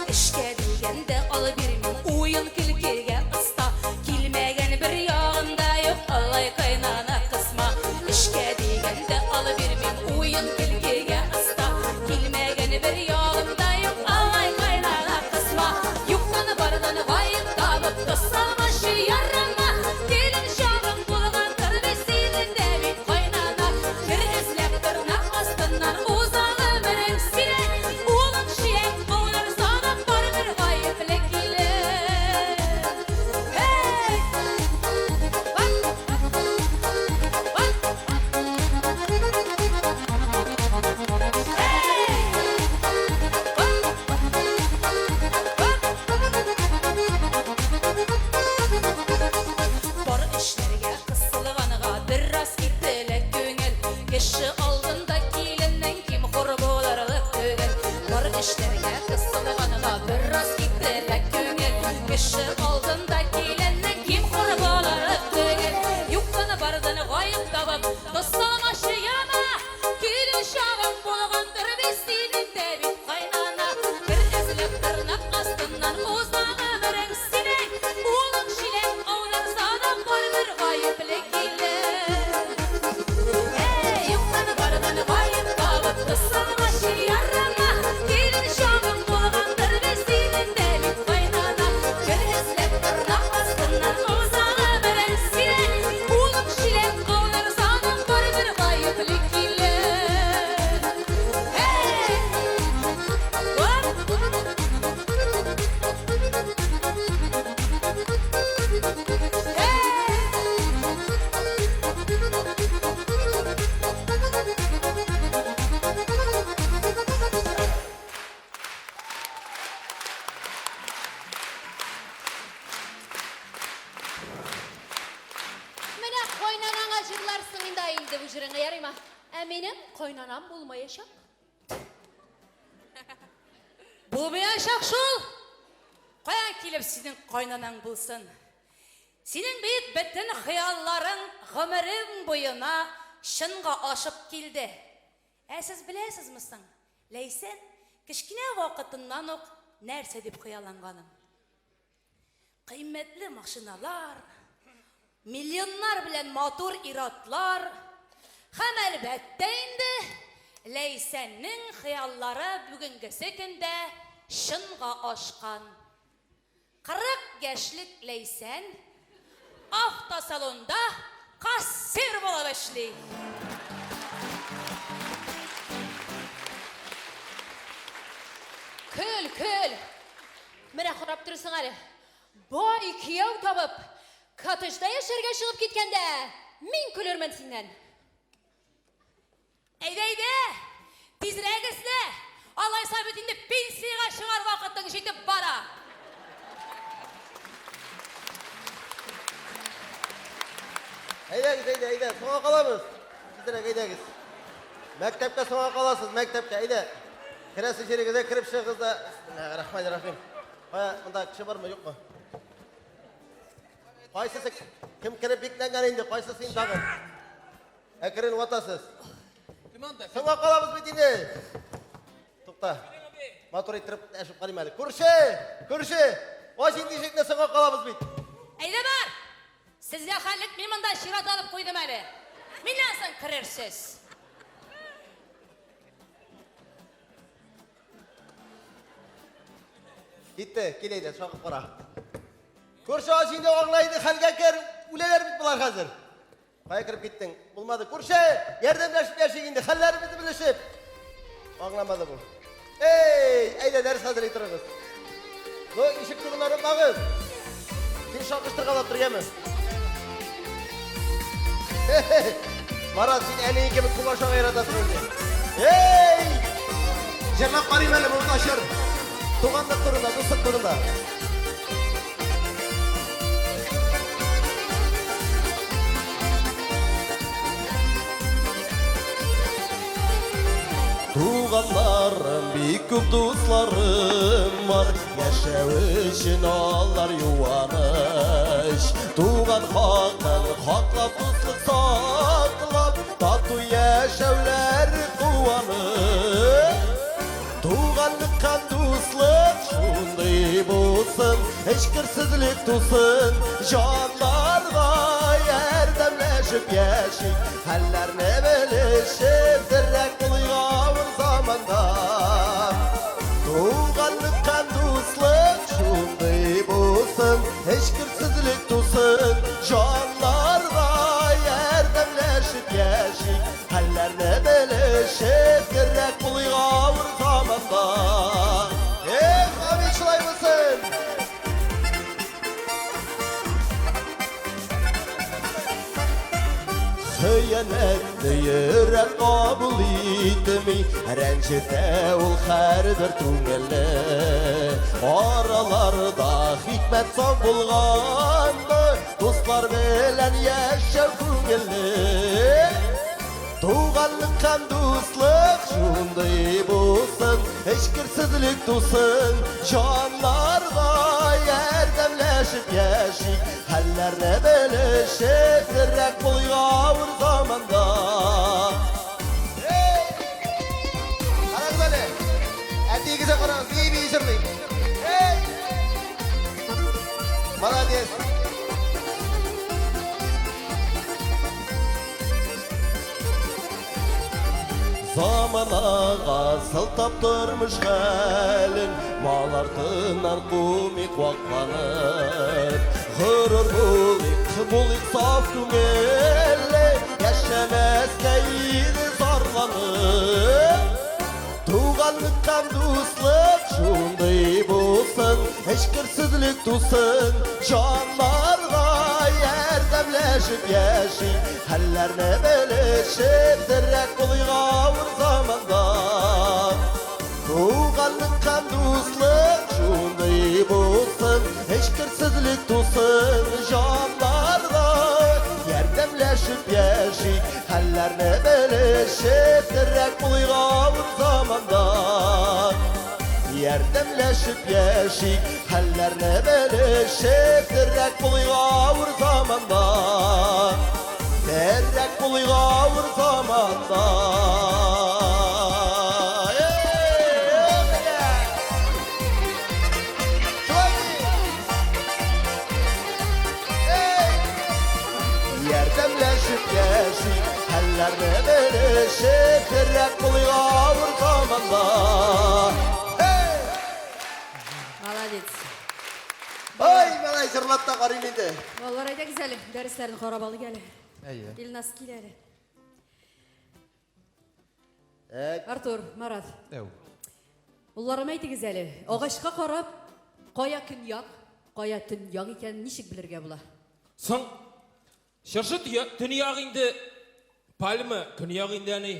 A: Ішке дегенде алы бермен ойын күлкеге ұста, келмеген бір яғында yok алай қайнана қысма. Ішке дегенде алы бермен ойын күлкеге ұста, келмеген бір яғында yok алай қайнана қысма. Юқтан бардан ғайып табып тұсал başı ярама, келін шағын болған түрбесінің дәбет қайнана. Кір ізлеп тырнақ астынан ұзағы бірін сіне, ұлың шиек аудар саған бар бір ғайыплы келі. Бар ішлерге қысылғанға біраз кетілік көңіл, кеші алдында келіннен кем құр боларлық түгіл. Бар ішлерге қысылғанға біраз кетілік көңіл, кеші алдында келіннен кем құр боларлық түгіл. Юқтан бардын ғайып табып, тұсалма шияна, келін шағын болған түрбесінің дәбет қайнана. Бір ізіліп тырнақ астынан ұзағы бірін сіне, ұлың шилек аудар саған бар бір ғайыплы келі. Юқтан бардын ғайып табып, тұсалма шияна, келін шағын болған түрбесінің дәбет қайнана. Бір ізіліп тырнақ астынан ұзағы бірін сіне, ұлың шилек аудар саған бар бір ғайыплы келі.
F: Міне қойнанаңа жырларсың енді бұл жырыңа ярайма. Әменің қойнанам болмайышақ.
A: Болмайашақ шул. Қоян келіп сенің қойнанаң болсын. Сенің бейт бітін қиялларың ғымырың бойына шынға ашып келді. Сіз білесіз мұсың? Лейсен, кішкене вақытынан оқ нәрсе деп қияланғаным. Қиметлі машиналар, миллионлар білен мотор иратлар, Hem elbette indi Leysen'nin hıyalları bugünküsü günde şınga aşkan. 40 yaşlık Leysen avtosalonda kassir bolup işley.
F: Kül kül. Mene qarap tursun ali. Boy kiyav tabıp katıjda yaşarga çıkıp gitkende min külürmen sinden.
A: Eyde tizrek isle. Allah isabetinde pensiyaga çıgar vakıtın жетip bara.
E: Eyde. Soğa kalamız. Sizlere eydegiz. Mektepke soğa kalasız, mektepke. Eyde. Kiresi içeriğinize kirip çıkız da. Bismillahirrahmanirrahim. Baya, bunda kişi var mı, yok mu? Kaysısı, kim kirip yüklengen indi, kaysısı imtağın. Ekirin vatasız. Soğa kalamız bitini. Tukta. Motor ittirip eşip kalayım hali. Kurşu. O şimdi şekilde soğa kalamız bit.
A: Eyde var. Sizge hallik men mında şirat alıp koydum eli. Mindan soň kirersiz.
E: Gitti, kileydi, soğuk para. Kurşu şimdi oğlaydı, halgaker, uleler bit bular hazır. Kaya kirip gittin, bulmadı. Kurşu, yardımlaşıp yaşayın, hallerimizi bilişip. Oğlamadı bu. Eyde ders hazır itiriniz. Bu işik durumları bağız. Sen şakıştır kalıp duruyamın. Marat, sen en iyi gibi kulaşa yaratasın önce. Cenab karayım elim, onu taşır. Tuğanlık durumda, dostluk durumda.
J: Tuğanlarım, bir köp dostlarım var. Yaşav için onlar yuvanış. Tuğan haktan, haklap dostluk saklap. Tatlı yaşavlar kuvanış. Tuğanlıkkan dostluk şunday bolsun. Eşkirsizlik tutsun. Canlarga yardımlaşıp yaşayın. Hallarını bilişip direkt buluyor zamanda. Tuğanlıkkan dostluk şunday bolsun. Eşkirsizlik tutsun. Canlarga yardımlaşıp yaşayın. Hallarını bilişip direkt buluyor zamanda.
E: Abi çılay mısın?
J: Hıyanetli yürek kabul etmi Rencide ol her bir tüngeli Aralarda hikmet son bulgandı Dostlar bilen yaşa tüngeli Tuğanlıkkan dostluk şunday bolsun Eşkirsizlik tutsun Canlarga yardımlaşıp yaşayın Hallarını bilişip direkt buluyor zamanda.
E: Karagız Ali. Etiğinize karagız, iyi bir işirlik. Молодец.
J: Zamanaga sıltap durmuş halin Malartından kumik vaklanır Hırır bulik saf tüngeli Yaşamazga iyidi zarlanır Tuğanlıktan dostluk şunday bolsun Eşkirsizlik tutsun Canlarga yardımlaşıp yaşayın Hallarını bilişip direkt buluyor zamanda Tuğanlıktan dostluk şunday bolsun Eşkirsizlik tutsun Canlarga yardımlaşıp yaşayın Hallarını bilişip direkt buluyor zamanda Yardımlaşıp yaşayın Hallarını bilişip direkt buluyor zamanda Direkt buluyor zamanda Yardımlaşıp yaşayın Hallarını Hallerine bölüşüp direkt buluyor ağır zamanda. Hey!
C: Молодец.
E: Ay malay jırlap da qarayım indi.
C: Vallahi ayda güzel. Derslerini karabalı gele.
J: Eye.
C: İlnas kileli.
E: Evet.
C: Artur, Marat.
J: Ev.
C: Ularım ayda güzeli. Ağaçka karab, kaya kün yak, kaya tün yak iken nişik bilirge bula.
K: Соң шыршы түн яғыңды пальмы күн яғыңды әне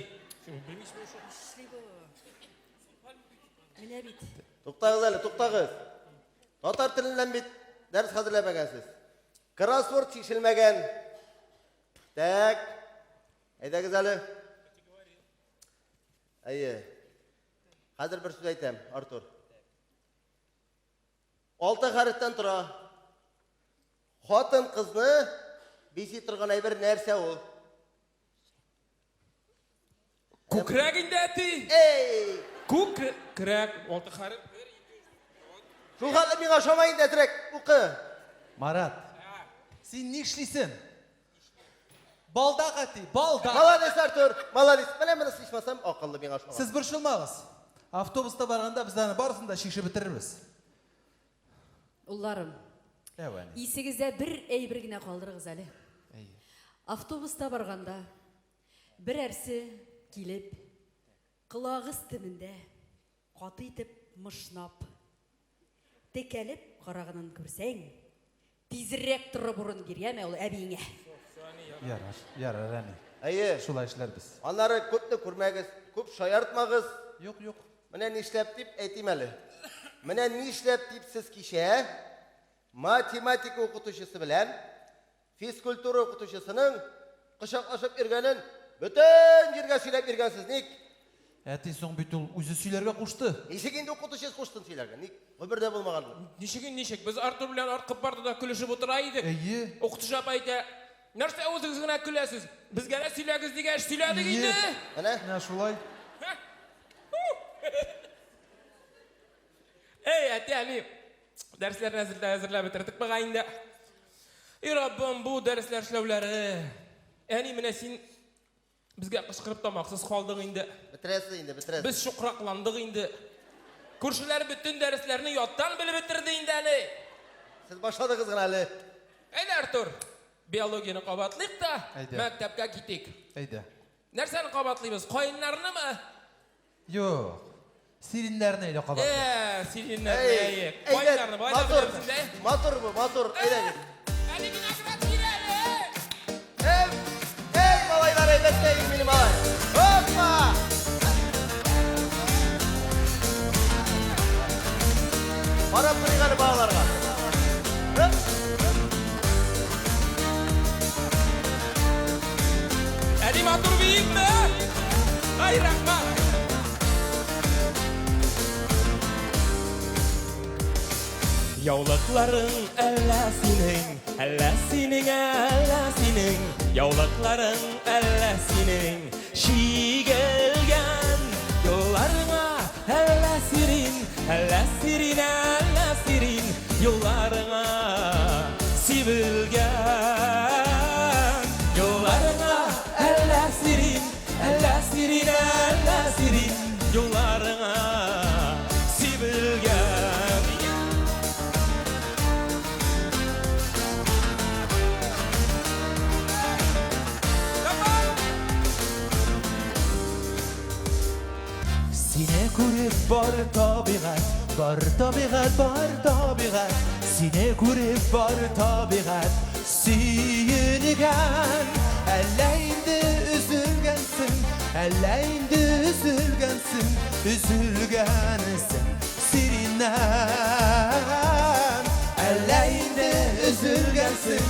C: Mine bit.
E: Туктагыз әле, туктагыз. Татар теленнән бит дәрес хәзерләмәгәнсез. Кроссворд чишелмәгән. Так. Әйдәгез әле. Әйе. Хәзер бер сүз әйтәм, Артур. 6 хәрефтән тора. Хатын кызны биси торган әйбер нәрсә ул?
K: көкірәгіңді әті
E: Эй!
K: көкірәк олты қарып
E: Шул хәлне миңа шамай инде әтрәк укы.
J: Марат, син ни эшлисең? Балда кати, балда.
E: Молодец, Артур. Молодец. Менә моны сыйшмасам акыллы миңа шамай.
J: Сез борчылмагыз. Автобуста барганда без аны барысын да шишеп бетерербез.
C: Уларым,
J: Әвәни.
C: исегездә бер әйбер генә калдырыгыз әле. Автобуста барганда бер әрсе килеп, кылагыз төбендә каты итеп мышнап, текәлеп караганын күрсәң, тизрәк торып урын бирәме ул әбиңә.
J: Ярар, әни.
E: Әйе.
J: Шулай эшләрбез.
E: Аннары күпне күрмәгез, күп шаяртмагыз.
J: Юк.
E: Менә нишләп дип әйтим әле. Менә нишләп дип сез кичә математика укытучысы белән физкультура укытучысының кычаклашып йөргәнен бөтен җиргә сөйләп йөргәнсез. Ник?
J: Әти соң бит ул үзе сөйләргә кушты.
E: Ничек инде укытучысы куштын сөйләргә? Ник? Гомердә булмаган бу.
K: нешек біз Артур белән арқып барды да күлешіп отыра идек
J: Әйе.
K: оқытушы апа әйтә нәрсә өзіңіз генә күләсез бізгә дә сөйләгез дигәч сөйләдек инде
E: Менә
J: Менә шулай.
K: эй әти әни дәресләрне әзерләп бетердек быга инде и раббым бу дәресләр эшләүләре әни менә син безгә кычкырып тамаксыз калдың инде
E: бетерәсез инде, бетерәсез.
K: Biz şokraqlandıq indi. Күршеләр bütün dərslərini yaddan bilib bitirdi indi әле.
E: Сез башладыгыз гына әле.
K: Әйдә Артур, биологияны кабатлыйк та
J: Әйдә.
K: мәктәпкә китик.
J: Әйдә.
K: Нәрсәне кабатлыйбыз? Каеннарнымы?
J: Юк. Сириннәрне әйлә кабат.
K: Сириннәрне
E: Эй,
K: әйек. Каеннарны байлап
E: матур.
K: бетерсен дә.
E: Матур бу, матур. Әйдәгез.
K: Әни генә кабат кирәле.
E: Эй, малайлар, әйбәттәгез минем малай. Hoppa! Карап торыйк әле балаларга. Хөп!
K: Әни матур бийекме? Ай, рахмат. Яулыкларың әллә синең, әллә синең, әллә синең. Яулыкларың әллә синең, шигелгән юлларыңа әллә сирин, әллә сирин, әллә сирин. Юлларыңа сибелгән юлларыңа әллә сирин, әллә сирин, әллә сирин. Юлларыңа сибелгән.
J: Сине күреп бар табигать, бар табигать, бар табигать. Сине күреп бар табигать, сөйгән. Әллә инде üzülгәнсең, әллә инде üzülгәнсең, üzülгәнсең сириннән. Әллә инде üzülгәнсең,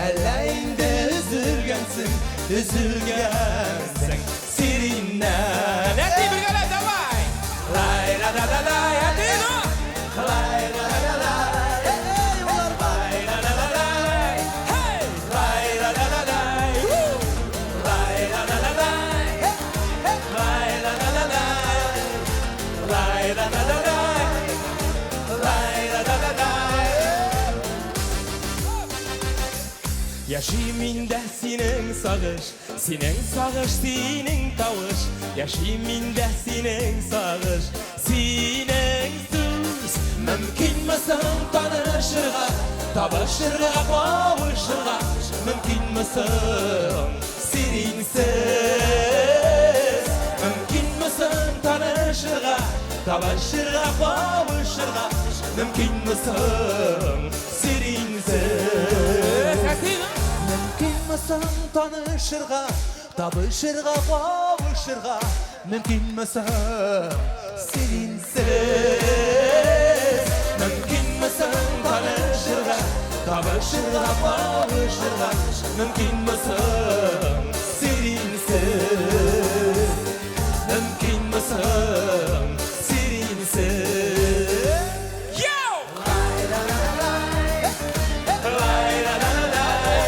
J: әллә инде üzülгәнсең, üzülгәнсең сириннән.
K: Әти бергәләп давай! Лай ла ла ла ла, әти ну!
J: Лай ла ла ла, эй, улар
K: Лай ла ла ла ла, hey! Лай ла ла ла ла, лай ла ла ла ла, лай ла ла ла ла, лай ла ла ла ла, лай ла ла ла ла. Яши миндә синең сагыш, Senin sağış, senin tavuş, yaşayım minde senin sağış. Senin söz, mümkün müsün tanışırga, tabışırga, kavuşırga, mümkün müsün senin söz, mümkün müsün tanışırga, tabışırga, kavuşırga, mümkün müsün senin söz.
J: Mümkün müsün tanışırga, tabışırga, kavuşırga, mümkün müsün senin
K: Söz, mümkün müsün tanışırga, tabışırga, kavuşurga, mümkün müsün senin söz, mümkün müsün senin söz. Yo! Lay la la la lay, lay la la la lay,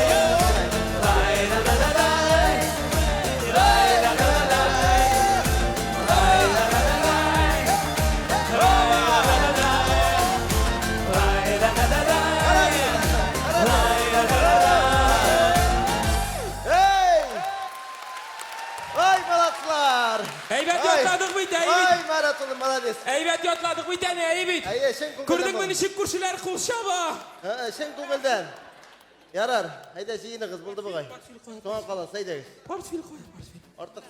K: lay la la la lay, lay la la la lay, lay la la la lay, lay la la la lay, lay la la la lay.
E: Hey! Vay malatlar!
K: Heybet
E: Vay!
K: yotladık bir de,
E: Vay
K: heybet.
E: maratolum malades.
K: Heybet yotladık bir tane, heybet.
E: Ay eşen
K: Kurduk
E: kukuldan.
K: beni şık kurşular kulşaba.
E: Ha, eşen kukuldan. Yarar. Hayda şeyini kız buldu bu gay. Soğan kalan saydı.
K: Portfil koy, portfil.
E: Artık.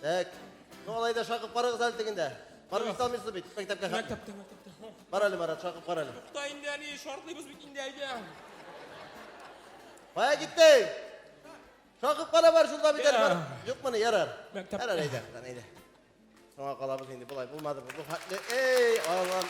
E: Tak. Ne olayda şakıp para kız altıgında. Para kız almışsın bit. Mektepte.
K: Mektepte.
E: Paralı marat şakıp paralı.
K: Kutayın deni, şortluyuz bitindeydi.
E: Baya gitti. Şakıp para var şurada bir tane
K: Ya.
E: var. Yok mu ne yarar?
K: Mektep.
E: Yarar hayda. Hayda. Soğan kalamız şimdi bulay bulmadı mı? Bu haklı. Ey Allah'ım.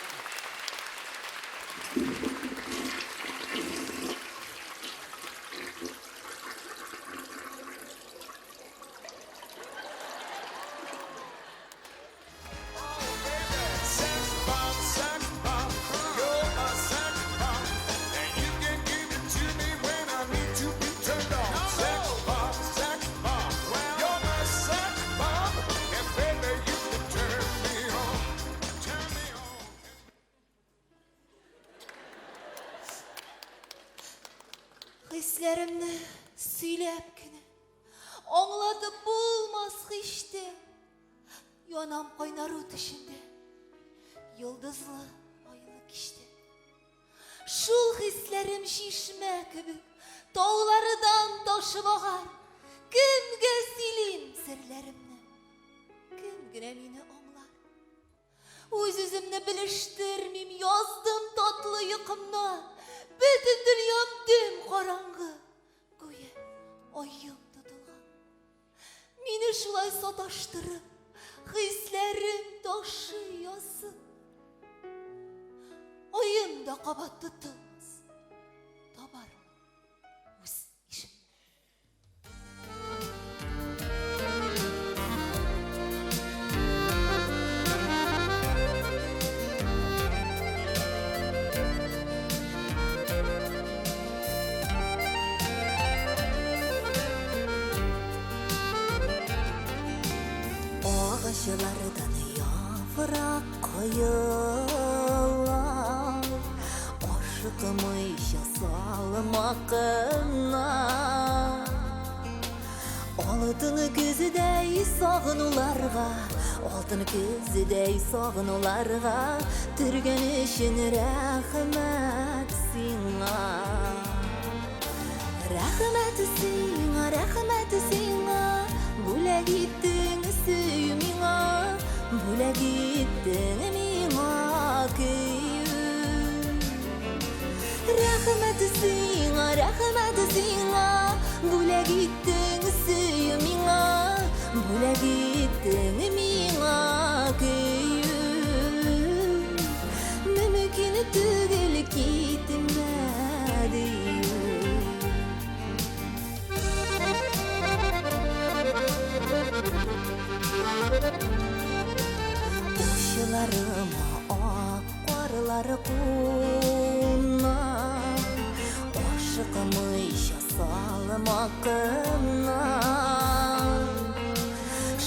F: Hislerimni söylep güne Anladı bulmaz işte Yanam kaynar ötüşünde Yıldızlı aylık işte Şul hislerim şişme kübük Dağlardan taşıp ağar Kimge silin sırlarımni Kim güne meni anlar Öz-özümni biliştirmeyim Yazdım tatlı yıkımdan Bütün dünyam dim karangı Göğe ayım tutulgan Meni şulay sataştırıp Hislerim taşıyasın Ayım da kabat tutulmaz Tabar Öz işim Ağaçlardan yaprak koyular Aşıkmış salmakına Altın gözüdey sağınularga Altın gözüdey sağınularga Türgen işin rahmet sina Rahmet sina, rahmet sina Bule gittin süymina Bule gittin mina köyüm Rahmet sina Bule gittin süymina Bule gittin mina köyüm Mümkün tügül gitmedi Uşlarıma akvarlar kuna Aşıkmış salmakına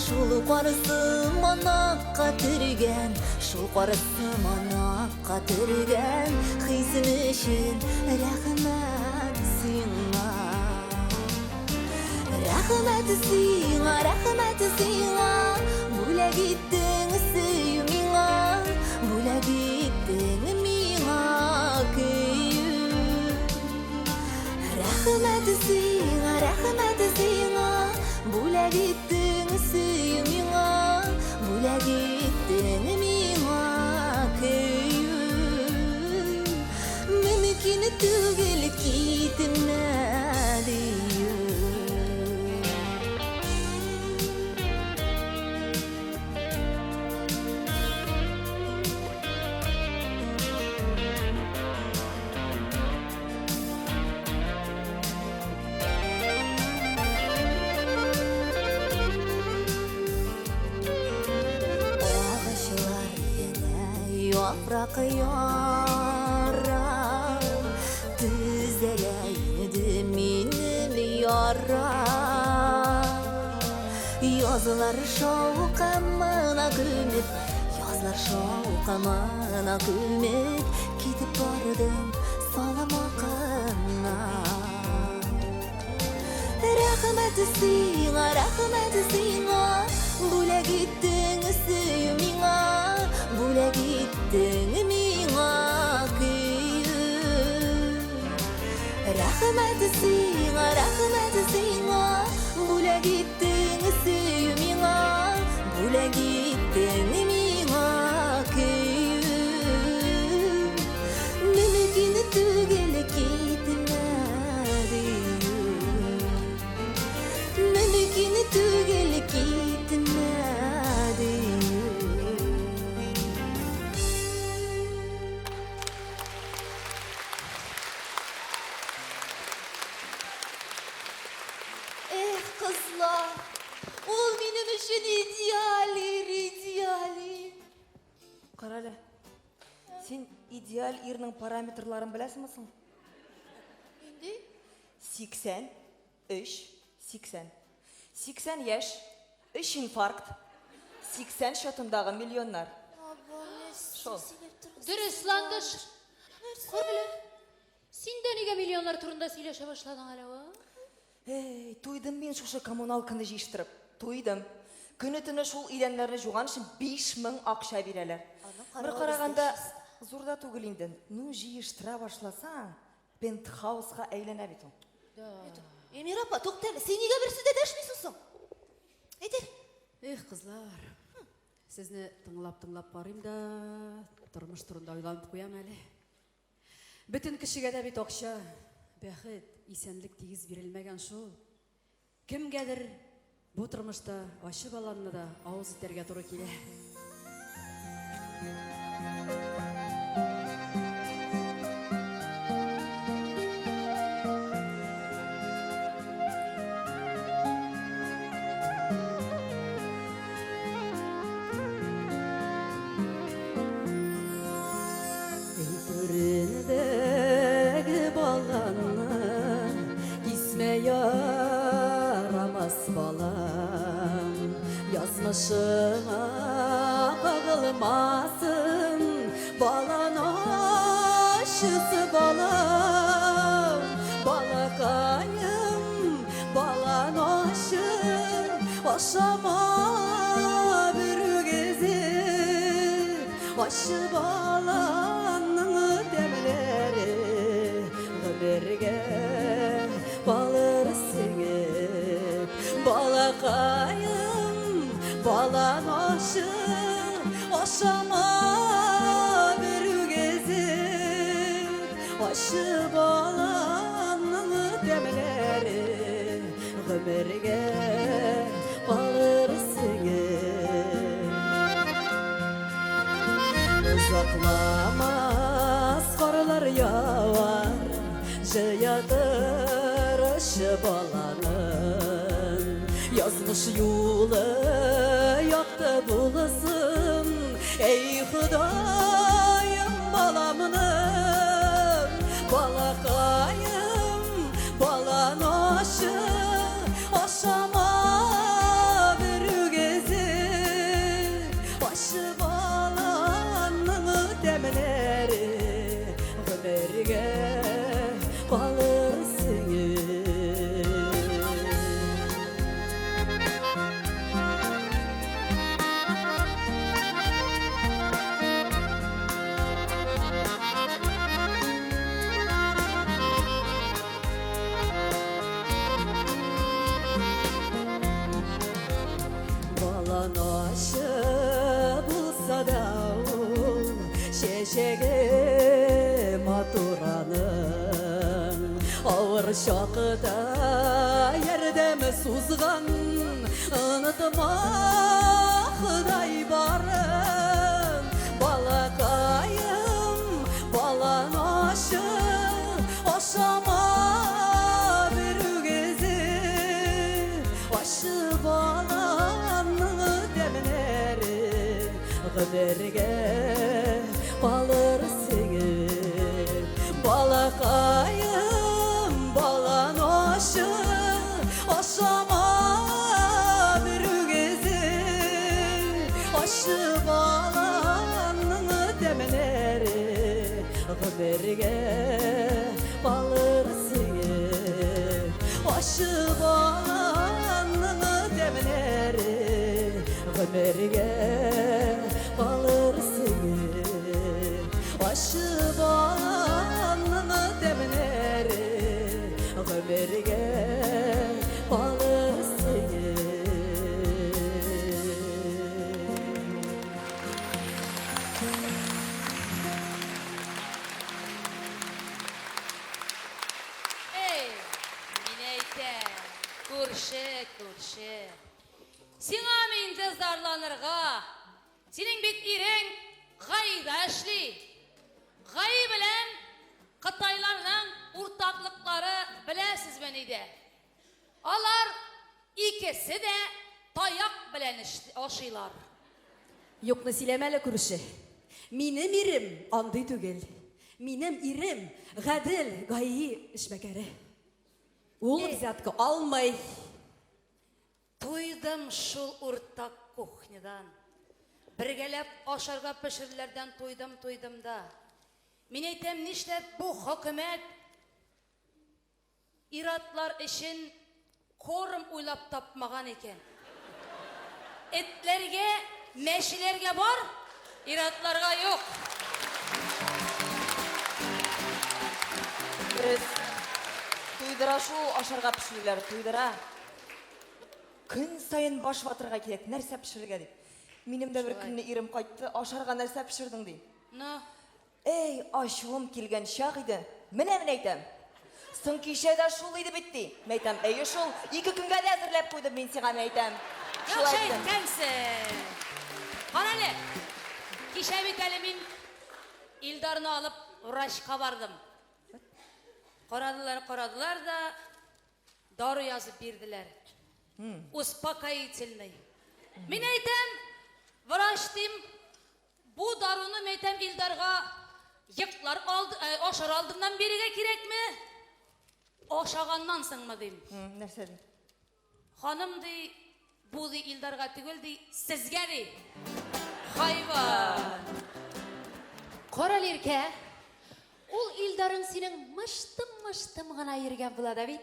F: Şul qarısı mana katırgen Şul qarısı mana katırgen Xizmişin rahmet sina
H: Rahmet sina Bula gittin suyumina Bula gittin mina köyüm Rahmet sina Bula gittin suyumina Bula gittin mina köyüm Mümkün tügül gitme diyüm Ağaçlar yine yaprak yarar Düzeleydi benim yaram Yazlar şavkamına gülüp Yazlar şavkamına gülüp Gidip bardım salamakına Rahmet sina Bula gittin suyumina Bula gittin mina köyüm Rahmet sina Bula gittin suyumina Bula gittin mina köyüm Mümkün tügül gitme diyüm Mümkün tügül gitme diyüm Kızlar, ol benim için idealim.
G: Қаралы, сен идеал ерінің параметрларын білесің мысың?
H: Енді?
G: 80, 80. 80 яш, 3 инфаркт, 80 шатындағы миллионнар. Шол.
A: Дұрыс ландыш. Қорғылы. Сен де неге миллионлар турында сөйлеше башладың әлі ва?
G: Ей, тойдым мен шушы коммуналканы жиштырып. Тойдым. Күні түні шул иленлеріне жуған үшін 5000 ақша берелер. Бір қарағанда зурда түгіл енді. Ну жиыштыра башласаң, пентхаусқа әйлене бетің.
H: Эмир апа, тоқтайлы, сен неге бір сөзде дәшмейсің? Етер.
C: Қызлар, сізні тыңлап барайым да, тұрмыш турында ойланып қоям әлі. Бүтін кішіге де бет оқша, бәхет, исәнлік тегіз берілмеген шул. Кімгедір бұл тұрмышта ашы баланны да ауыз итерге туры келе. Töründегі баланы кисме ярамас балам, yazmışına kağılmasın balan aşısı balam, balakayım balan aşı aşama bir gezir aşı balanın demleri ömürge balır singip balakayım balan aşı aşama bir gezir aşı balanın demleri ömürge balır singip uzaklamaz karlar yağar Jıyadır aşı balanın yazmış yolu yaktı bulasın ey Hudayım balamının balakayım balan aşı aşama bir gezir aşı balanın demleri ömürge balır singip şaqıda yerdeme suzgan unutma Xuday barın balakayım balan aşı aşama bir gezi aşı balanı demleri Gıderge balır sigir balakayım balan aşı aşama bir gezi aşı balanı demleri Gıderge balır sigir aşı balanı demleri Gıderge balır sigir aşı balanı demleri Gıderge balır sigir
A: Ey, mineyte, kurşe. Sina minde zarlanırga, senin bit iren gayda eşli. Gay bilen Kıtaylarla ortaklıkları bilesiz beni de. Alar ikisi de tayak bilen aşıylar.
C: Yokны сөйләмәле күрше. Минем ирем андый түгел. Минем ирем гадел гаи эшмәкәре. Ул взятка алмай.
A: Туйдым шул уртак кухнядан. Бергәләп ашарга пешерләрдән туйдым да. Мин әйтәм, нишләп бу хөкүмәт иратлар өчен корым уйлап тапмаган икән? Этләргә, мәшеләргә бар, иратларга юк.
G: Biz туйдыра шул ашарга пешерүләр, туйдыра. Көн сайын баш ватырга кирәк, нәрсә пешерергә дип. Минем дә бер көнне ирем кайтты, ашарга нәрсә пешердең ди.
A: Ну,
G: Эй, ачуым килгән чак иде. Менә әйтәм. Соң кичә дә шул иде битти. Мәйтәм, әйе шул, 2 көнгә дә әзерләп куйдым мин сиңа әйтәм.
A: Yaxşı әйткәнсең. Карале. Кичә бит әле мин Илдарны алып врачка бардым. Карадылар да дару язып бирделәр. Успокоительный. Мин әйтәм, врач дим, бу даруны мәйтәм Илдарга йыклар алды, ашар алдымнан бирергә кирәкме? Ашаганнан соңмы дим.
G: Нәрсә ди?
A: Ханым ди, бу ди Илдарга түгел ди, сезгә ди. Хайван.
F: Кара Лиркә, ул Илдарың синең мыштым гына йөргән була да бит.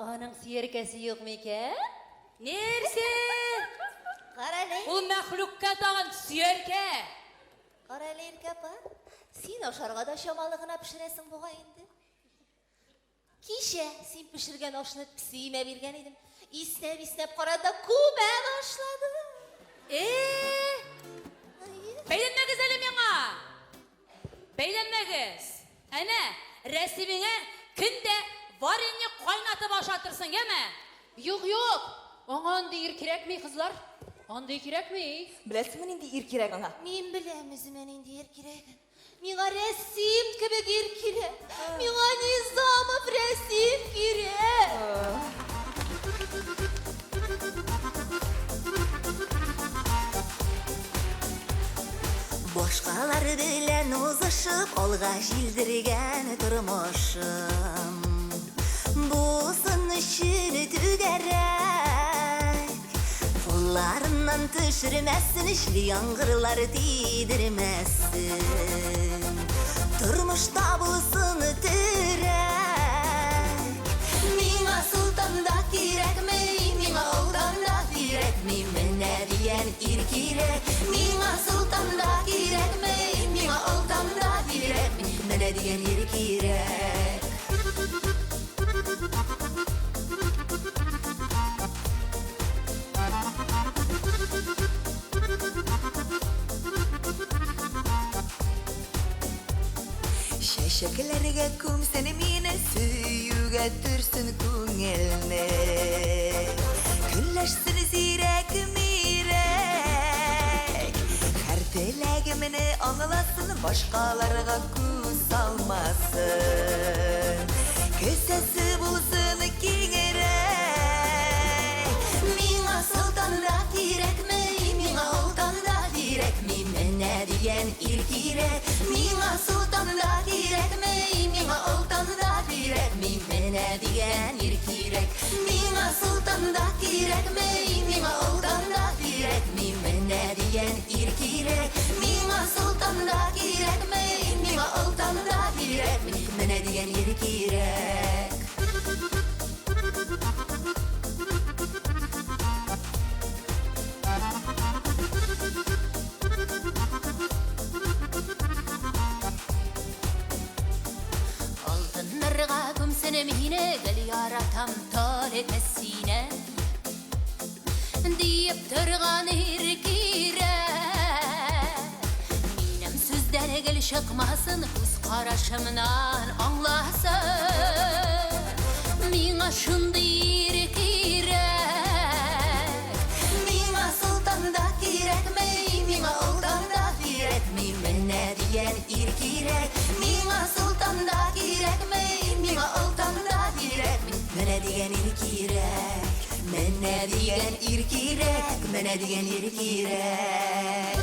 F: Аның сөеркәсе юкмы икән?
A: Нәрсә?
F: Карале.
A: Ул мәхлукка тагын сөеркә.
F: Карале Иркәпа, син ашарга да чамалы гына пешерәсең бугай инде. Кичә син пешергән ашны песиемә биргән идем. Иснәп карада күмә башлады.
A: Бәйләнмәгез әле миңа. Бәйләнмәгез. Әнә, рәсимеңә көндә варенье кайнатып ашатырсың, яме?
F: Юк, аңа андый ир кирәкми, кызлар. Андый кирәкми.
G: Беләсеңме инде ир кирәк аңа?
F: Мин беләм үземә нинди ир кирәген. Миңа рәсим кебек ир кирәк. Миңа Низамов рәсим кирәк.
H: Башкалар белән узышып алга җилдергән тормышым бусын өчен түгәрәк кулларыннан төшермәсен эшли яңгырлар тидермәсен тормышта бусын терәк миңа султанда кирәкме миңа алданда кирәкме менә дигән ир кирәк миңа султанда кирәкме миңа алданда кирәкме менә дигән ир кирәк Чәчәкләргә күмсән мине сөюгә
G: götürsün көңелне. Күлләшсін зирәк мирәк. Һәр теләгемне аңласын, башкаларга күз салмасын. Кесәсе булсын киңрәк. Миңа солтан да кирәкме, миңа олтан да кирәкме, менә дигән ир кирәк. Миңа солтан да кирәкме, миңа олтан да кирәкме, менә дигән ир кирәк. Миңа солтан да кирәкме, миңа олтан да кирәкме, менә дигән ир кирәк. Миңа солтан да кирәкме, миңа олтан да кирәкме, менә дигән ир кирәк.
H: Алтыннарга күмсен мине, гел яратам тал этесине. Диеп торган ир кирәк. Минем сүздән гел чыкмасын, күз карашымнан аңласын. Миңа шундый ир кирәк.
G: Миңа солтан да кирәкме, миңа олтан да кирәкме, менә дигән ир кирәк. Миңа солтан да кирәкме, миңа олтан да кирәкме, менә дигән ир кирәк. Менә дигән ир кирәк, менә дигән ир кирәк.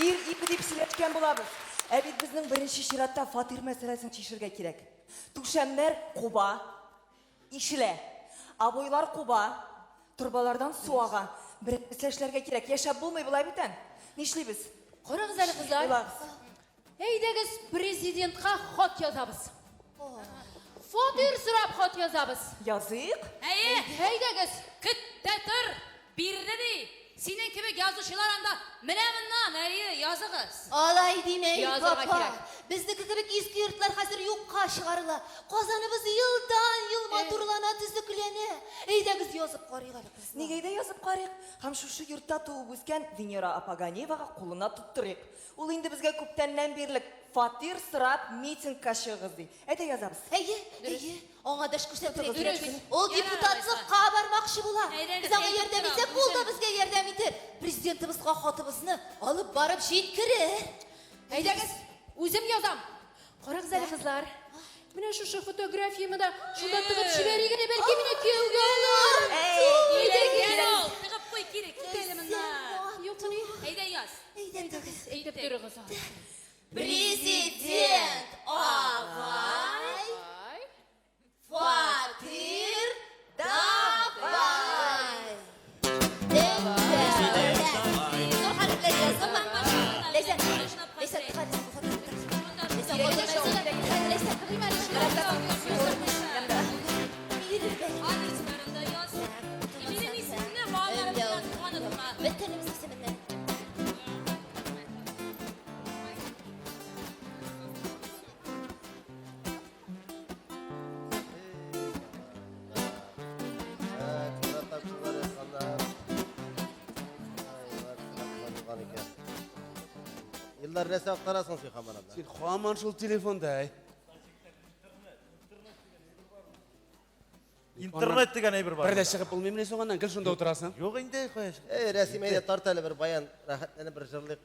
G: Ир ипи дип сөйләткән булабыз. Ә бит безнең беренче чиратта фатир мәсьәләсен чишергә кирәк. Түшәмнәр куба, ишелә. Абойлар куба, турбалардан су ага. Берсе эшләргә кирәк. Яшәп булмый булай битән. Нишлибез?
F: Карагыз әле, кызлар.
G: Уйлagыз.
F: Әйдәгез президентка хат язабыз. Фатир сорап хат язабыз.
G: Язык.
A: Әйе,
F: Әйдәгез.
A: көттә тор, бирде ди. Синең кебек язучылар анда менә моннан әрине языгыз.
F: Алай димәй,
G: Язырга
F: папа.
G: кирәк.
F: Безнеке кебек иске йортлар хәзер юкка чыгарыла. Казаныбыз елдан ел матурлана, төзекләнә. Әйдәгез язып карыйк әле, кызлар.
G: Нигә дә язып карыйк? Һәм шушы йортта туып үскән Венера Апаганевага кулына тоттырыйк. Ул инде безгә күптәннән бирлек фатир сорап митингка чыгыз ди. Әйдә язабыз.
F: Әйе. Аңа дәш күрсәтергә
G: Дөрес.
F: кирәк. Ул депутатлыкка бармакчы була.
A: Әйдәгез,
F: Без аңа
A: әйтеп
F: ярдәм
A: торам,
F: итсәк, ул да безгә ярдәм итер. Президентыбызга хатыбызны алып барып җиткерер. Әйдәгез, үзем язам. Карагыз әле, кызлар. Менә шушы фотографиямны да шунда тыгып җибәрик иде, бәлки мине кияүгә алыр.
A: Әйдә, ул тыгып куй кирәк. Китәле моннан.
F: Юкмыни?
A: Әйдә яз.
F: Әйдәгез, әйтеп торыгыз.
H: Президент агай, фатир давай.
A: Adreslerinde yaz. Benim ismimle bağlarım biraz tanıtma.
H: Vatanımız ismini.
E: Yıllar ne saklarasın şu kamerada?
D: Сен хуаман шул телефонда, ай.
B: Интернет деген әйбер бар.
D: Бер дә чыгып булмый менә соңаннан гел шунда утырасың.
B: Yok indi koyaş.
E: Resimeyde tartalı bir bayan rahatlanıp bir jırlık.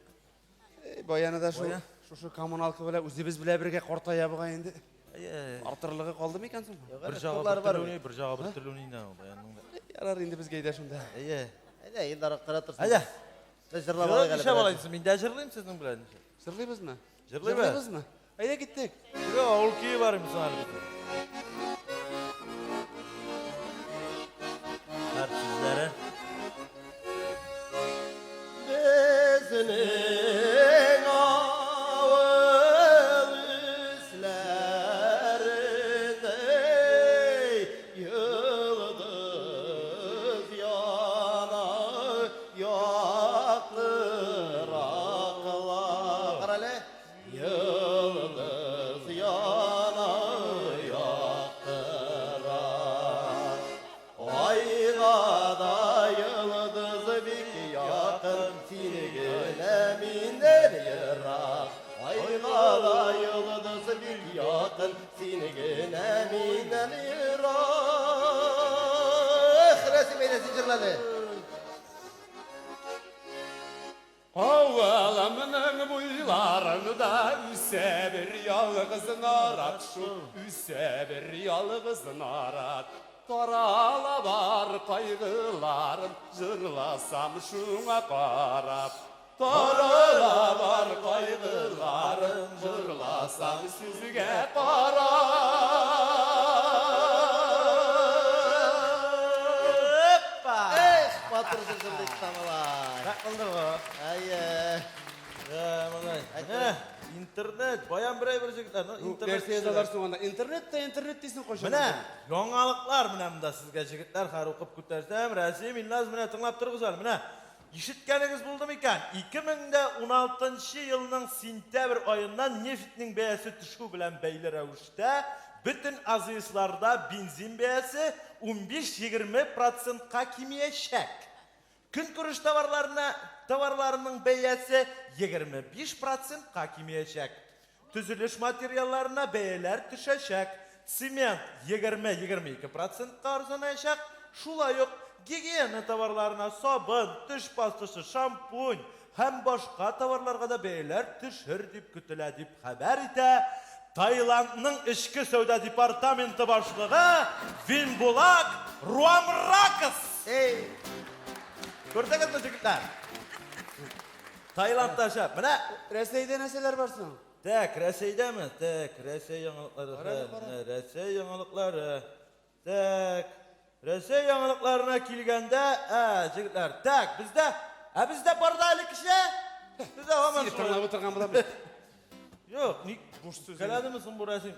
D: Баяны да шул,
B: Баян.
D: шушы коммуналка белән үзебез белән бергә картая буга инде.
B: Әйе.
D: Артырлыгы калдымы икән соң?
B: Bir jağı bir bir jağı bir türlüğüne bayanın da.
D: Ярар инде безгә әйдә шунда.
B: Әйе.
E: Hadi yıllar aktara tursın.
B: Hadi.
E: Biz jırlamalı
B: Yok işe balayısın. Ben de jırlayayım sizin bilen.
D: Җырлыйбызмы?
B: Җырлыйбыз.
D: Җырлыйбызмы? Әйдә киттек.
B: Yok ol ki var misal bizde. Her sizlere.
E: Bezinin ağır üslerinde yıldız yanar yaktır akla. Karale. Yıldız Resim eylesin cırladı.
D: Havalamının buylarında üse bir yalgızın arat şu üse bir yalgızın arat Tarala var kaygılarım jırlasam şuna qarap Tarala var kaygılarım jırlasam sizge
B: Hoppa!
E: Batır zırgındı İstanbul'a.
B: Bak oldu mu?
E: Ayy.
B: Ya malay. Ne? İnternet. Bayan birey verecekler. İnternet.
D: Nerse yazalarsın onda internet deysin koşan
B: Mine, yoңалыклар менә монда сезгә җегетләр хәр укып күтәрсәм, Рәсим Илназ менә тыңлап торыгыз әле менә. Ишеткәнегез булдымы икән? 2016 елның сентябрь аеннан нефтьнең бәясе төшү белән бәйле рәвештә бөтен азысларда бензин бәясе 15-20%-ка кимиячәк. Көнкүреш товарларының бәясе 25%-ка кимиячәк. Төзелеш материалларына бәяләр төшәчәк. Цемент 20-22%-ка арзанаячак. Шулай ук гигиена товарларына сабын, теш пастасы, шампунь һәм башка товарларга да бәяләр төшер дип көтелә дип хәбәр итә Таиландның эчке сәүдә департаменты башлыгы Винбулак Руамракас.
E: Ey.
B: Күрдегезме җегетләр? Таиландта шәп. Менә
D: Рәсейдә нәрсәләр барсың?
B: Так, Рәсәйдәме? Так, Рәсәй яңалыклары. Рәсәй яңалыклары. Так, Рәсәй яңалыкларына килгәндә, җегетләр, так, бездә барда әле кеше. Бездә һаман
D: Тыңлап утырган булам.
B: Юк, ник буш сүз. Кәләдеме соң бу Рәсәй?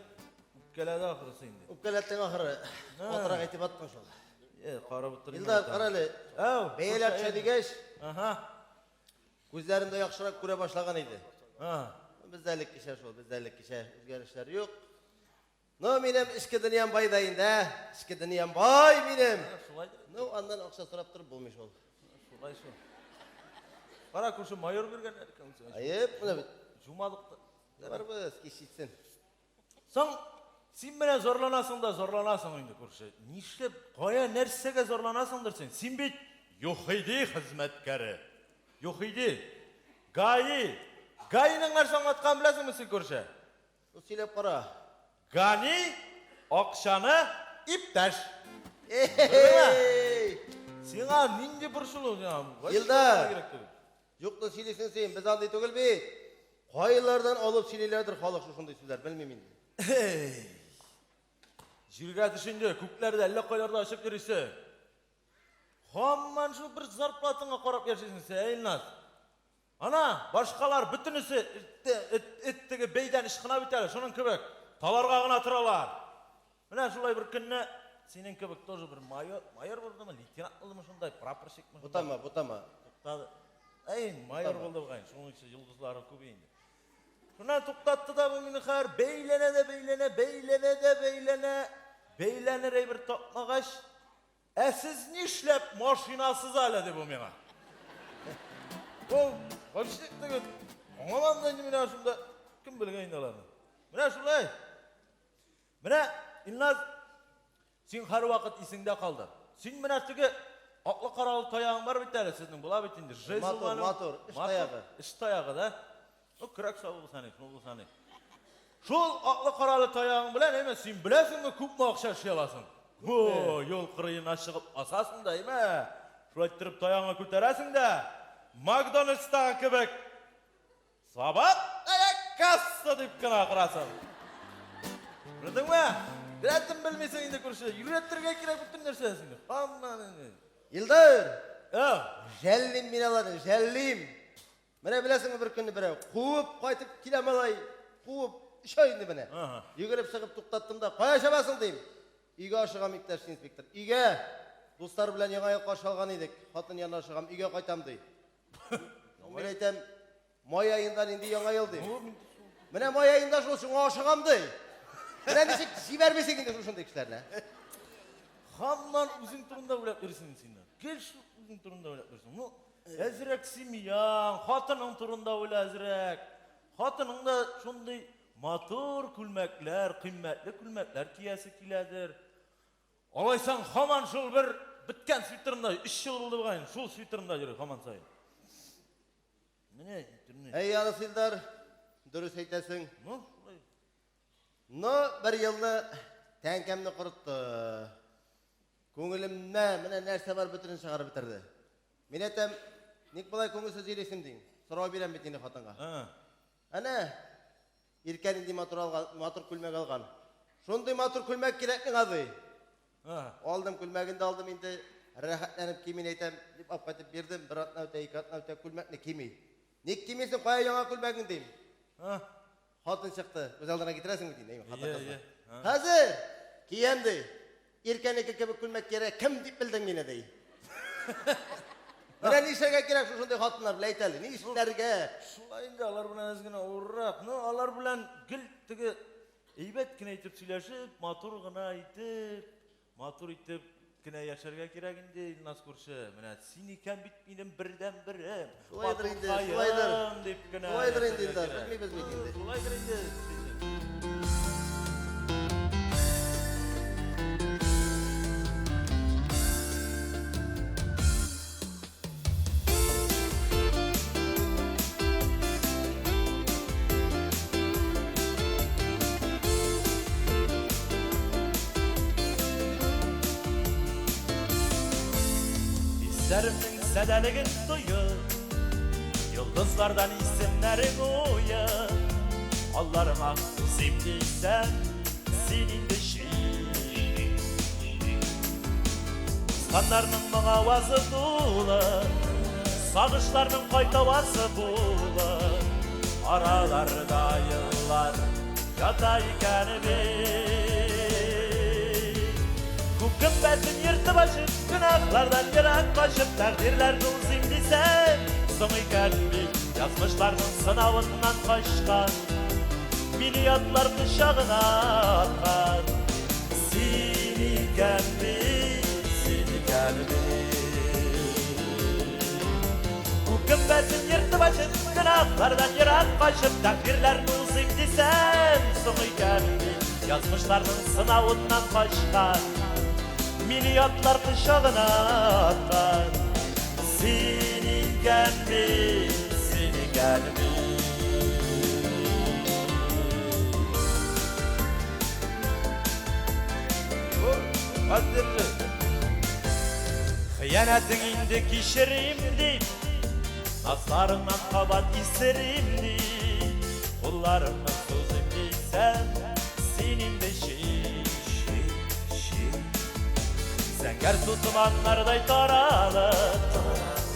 B: Кәләдә ахырсы инде.
E: Ukalattın ahırı. Oturak etip attın şol.
B: Карап утырыйм.
E: Yıldar karalı.
B: Ау,
E: Beyler çödügeç.
B: Аха.
E: Gözlerinde yakışarak göre başlaganıydı.
B: Ha.
E: Bizdelik kişi şol, bizdelik kişi. Özgürlükler yok. No minem işki dünyam baydayın da. İşki dünyam bay minem.
B: Шулай.
E: No andan akşa sorap durup bulmuş ol.
B: Шулай шул. Кара күрше майор бергән икән.
E: Ayıp. Buna bir.
B: Жумалыкта.
E: Ne var bu? Kişitsin.
B: Соң син менә зорланасың инде күрше. Нишләп, кая нәрсәгә зорланасыңдыр син? Син бит Юхиди хезмәткәре. Юхиди. Гаиның нәрсә аңлаткан беләсеңме син күрше?
E: O silep kara.
B: Гани акчаны иптәш.
E: Ey!
B: Сиңа нинди борчылу?
E: Yıldar. Yok da silesin sen. Biz anday tөгел bit. Kayılardan alıp silelerdir halk şu şunday sizler. Bilmem indi.
B: Җиргә төшендә, күкләрдә, әллә кайларда ашып йөрисең. Һаман шул бер зарплатаңа карап яшисең син, Илназ. Ана, башкалар бөтенесе эттеге бәйдән ишкына бит әле, шуның кебек. Таларга гына торалар. Менә шулай бер көнне синең кебек тоже бер майор булдымы, лейтенант булдымы шундай, прапорщикмы?
E: Butama.
B: Туктады. Эй, майор булды бугай, шуның өчен йолдызлары күп инде. Шуннан туктатты да бу мине хәр бәйләнер бер тапмагач, сез нишләп машинасыз әле ди бу миңа? Ул Хәшик диген. Аңламан инде менә шунда кем белгән инде аларны. Менә шулай. Менә Илназ, син һәр вакыт исеңдә калды. Син менә теге аклы каралы таягың бар бит әле сезнең, була бит инде.
E: Мотор, эш таягы.
B: Эш таягы да. O kırak savul sani. Şol aklı karalı tayağın bilen hemen sen bilesin mi küp mü akşa şey alasın? Yol kırıyına çıkıp asasın da hemen. Şol ettirip tayağına küteresin de. McDonald's'tan kebek. Sabat ayak kassa deyip kına kırasın. Bildin mi? Direttin bilmeysin indi kurşu. Yürüttirge kirek bütün nersesin. Aman.
E: Yıldar.
B: Jellim
E: minaladın, jellim. Mene bilesin mi bir günü bire, kuvup kaytıp kilemelay, kuvup şöyle bine. Yugurip sıkıp tuktattım da, kaya şabasın diyeyim. İge aşığam iktaş inspektör. İge, dostlar bilen yana yıl karşı algan idik. Hatın yanına aşığam, İge kaytam diyeyim. Ben eytem, May ayından indi yana yıl diyeyim. Mene May ayında şolsun aşığam diyeyim. Mene desek, sivermesin indi şolsun kişilerine.
B: Hamman uzun turunda bırak verirsin sinler. Gel şu uzun turunda bırak verirsin. Әзірек Симиян, хатының турында ойлы әзірек. Хатының да шундай Motor külmekler, kıymetli külmekler kiyesi kiledir. Olaysan haman şul bir bitken svitrimda 3 yıl oldu bagayın. Şul svitrimda yürü haman sayın. Mene turne.
E: Ey Yarasildar, dürüst eytesin.
B: No?
E: No, bir yılını tenkemni kuruttu. Көңілімне міне нәрсе бар бүтінін шығарып бітірді. Мен айтам, ник бұлай көңілсіз елесім дейін. Сұрау берем бетіне қатынға. Әне, еркенінде матур күлмек алған. Шондай матур күлмек керекнің азы. Алдым күлмегінді алдым, енді рахатланып кемін айтам, деп аппатып бердім. Бір атна өте, екі атна өте күлмекні кемей. Нек кемесін қоя жаңа күлмегін дейм. Қатын шықты, өз алдына кетіресің бетіне. Қазір, киемді. Еркенеке кебі күлмек керек, кім деп білдің мені дей. Мына нешеге керек шошындай қатынлар біле айталы, не ішіндерге?
B: Шулайында алар білен әзгіне ұғыррақ. Алар білен гіл тігі eyбет кіне айтып сөйлешіп, матур ғына айтып, матур айтып, кіне яшарға керегінде нас көрші. Міне, сен екен бітмейнім бірден бірі.
E: Шулайдыр енді, Шулайдыр енді, білмей безмейді енді.
B: Шулайдыр енді. Hislerimden sedeliğin duyup Yıldızlardan isimlerin uyup Allah'ıma simliysen senin de Kıskanlarının mağavazı dolu Sağışlarının koytavası bulu Aralarda yıllar yatayken Kümbettin yırtı başıp, günahlardan yırak başıp Takdirlerini uzimlisen, sonu kalbi Yazmışlarının sınavından kaçkan Milyatlar kışağına atkan Seni kalbi, seni kalbi Kümbettin yırtı başıp, günahlardan yırak başıp Takdirlerini uzimlisen, sonu kalbi Yazmışlarının sınavından kaçkan Milyatlar kışağına atkan Seni gelmi, seni gelmi Kadirci Hıyanatın indi kişirimdi Nazlarından kabat iserimdi Kullarımın sözümdi sen Senin de Zenger tutmanlarday taralıp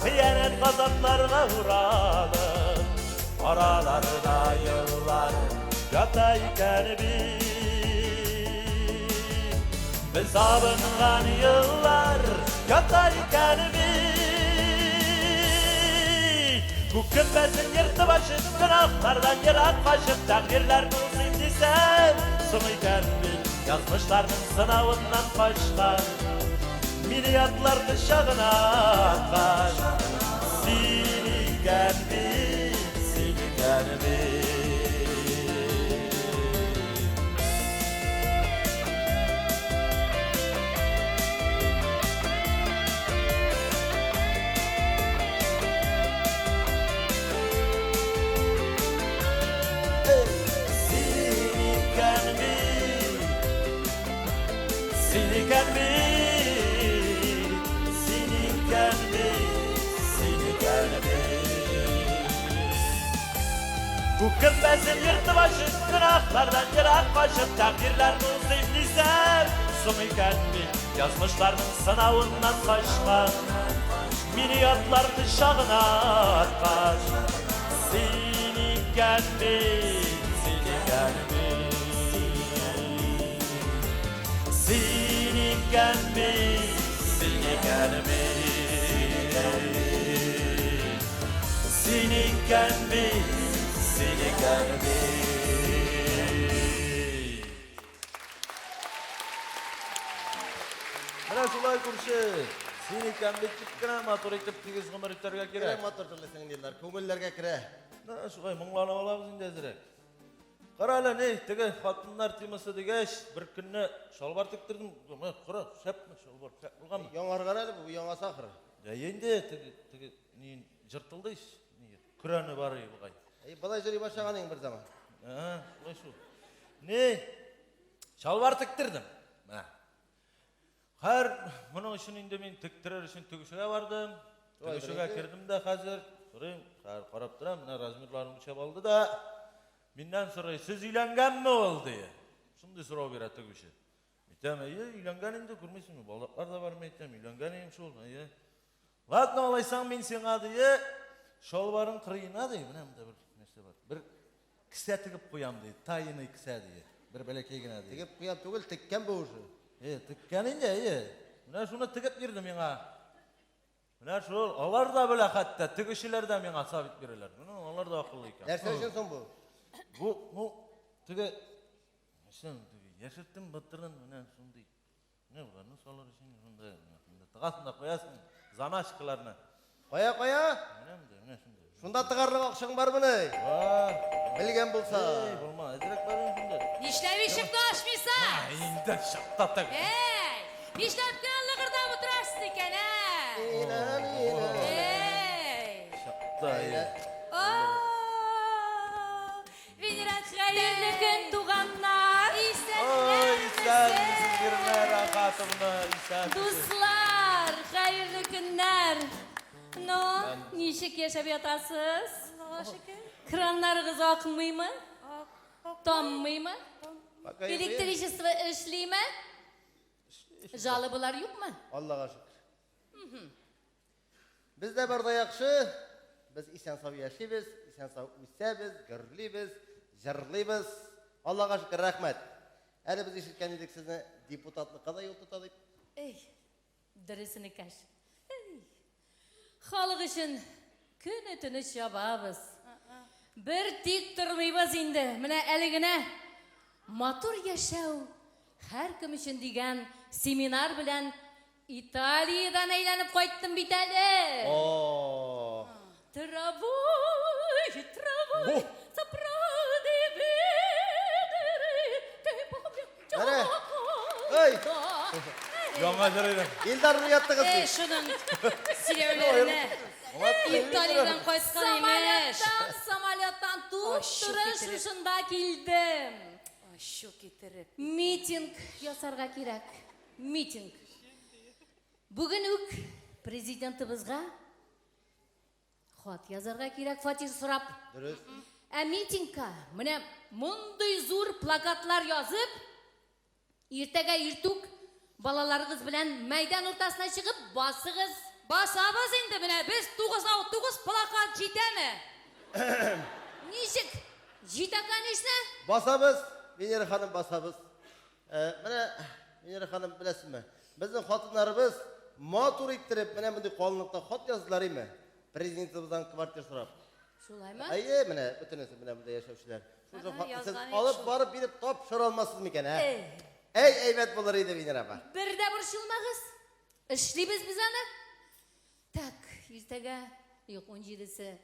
B: Hıyanet gazaplarına uğralıp Aralarda yıllar yatayken Biz abıngan yıllar yatayken Bu kümbezin yırtı başın günahlardan yırak başıp Takdirler uzim sen sınıyken Yazmışlarının sınavından kaçtan Milyatlar kışağına atkan Seni gelmi, seni gelmi Seni gelmi, seni gelmi Bu kümbezin yırtı başın günahlardan yırak başın Takdirlerini uzimlisen sonu kendi Yazmışlarının sınavından kaçkan Milyatlar kışağına atkan Seni gelmi, seni gelmi Seni gelmi, seni gelmi Seni gelmi Seni geldi. Mana şulay kurşu. Seni geldi çıkkana motor etip tegiz gımır iterge
E: Kire
B: gerek.
E: motor tırlısın deyirler, көңіллерге kire.
B: Şulay mыңlanıp alabız indi ezirek. Qara hele ne? Tege hatınlar teması degeç bir günne şalvar tiktirdim. Qara şapma şalvar şap bulgan mı?
E: Яңар қарады bu яңа сақыр.
B: Ya endi tege neyin jırtıldı iş. Kürani var ya buğay.
E: Былай жүре башлағаның бір заман.
B: Ha, şu. Ne? Şalvar tiktirdim. Ha. Her bunun için indi men tiktirer için tügüşüge vardım. Tügüşüge kirdim de hazır. Sorayım, qarap duram, mına razmirlarım çap aldı da. Menden soray, siz uylangan mı oldu? Şimdi sorav bera tügüşü. Mitem, uylangan indi görmeysin mi? Balaklar da var mı etem? Uylangan eyim şol. Ladna olaysan men sen adı. Şalvarın kırıyına deyim. Mına bir nesi var. Bir kise tigip koyam deyim. Tayını kise deyim. Bir belekegine deyim.
E: Тегіп құяп түгіл, тіккен бұл ұшы.
B: Tıkken ince. Mına şuna tıkıp girdim yana. Mına şu onlar da böyle hatta tıkışılar da bana sabit verirler. Onlar da akıllı iken.
E: Нәрсе үшін соң бұл?
B: Bu tıkı sen yaşattım batırın mına şunu değil. Ne var? Ne solar için şunda. Tıkasında koyasın zana aşklarına.
E: Қоя, қоя.
B: Ne şimdi?
E: Шунда тығарлық ақшың бар бұны.
B: Var.
E: Білген болса.
B: Olma. Direkt barın şimdi.
A: Нишләп ишекне ачмыйсың?
B: İndi şapta tak.
A: Эй, нишләп кенә лыгырдап утырасыз икән, ә? Эй!
B: Şapta.
A: Венера, хәерле көн, туганнар.
B: Oy
A: Исәнләр
B: sen singirme rakatımda İsa.
F: Дуслар, хәерле көннәр. Ну, ничек яшәп ятасыз? Краннарыгыз акмыймы? Таммыймы? Электричество эшлейме? Жалобалар юкмы?
E: Аллаға шүкір. Біз де барда яқшы. Біз исән сау яшибіз, исән сау үсәбіз, гүрлейбіз, жырлайбыз. Аллаға шүкір, рахмет. Әлі біз ешіткен едік сізді депутатлыққа да ел тұтадық.
F: Ey, дөресен икәш. Халык өчен көне төне чабабыз. Бер тик тормыйбыз инде. Менә әле генә матур яшәү һәркем өчен дигән семинар белән Италиядан әйләнеп кайттым бит әле.
E: Ооо.
F: Травой, травой, сапрады
E: Әне, ой,
B: Yanga jırıyla.
E: елдар ұятты қыз.
A: Эй, шуның силеуләренә. Италиядан кайткан имеш.
F: Самолеттан туп-туры шушында килдем.
A: Ашу китереп.
F: Митинг ясарга кирәк. Митинг. Бүген үк президентыбызга хат язарга кирәк, фатир сорап.
E: Дұрыс.
F: Ә митингка менә мондый зур плакатлар язып, иртәгә иртүк балаларыгыз белән мәйдан уртасына чыгып басыгыз.
A: Басабыз инде менә без 9 плакат җитәме?
F: Ничек? Җитә, конечно.
E: Басабыз, Венера ханым басабыз. Менә, Венера ханым білесіңме? Біздің қатынарыбыз матур иттіріп, менә мұндай қалынлықта хат жаздылар еме? Президентімізден квартир сұрап.
F: Шулаймы?
E: Әйе, менә, бүтінесі менә мұндай яшаушылар. Шушы хатны сіз
A: язған
E: алып
A: еш
E: барып беріп тапшыра алмассыз мекен, ә? Әй, әйбәт болар еді Венера апа.
F: Бер дә борчылмагыз. Эшлибез без аны. Так, иртәгә, юк 17-се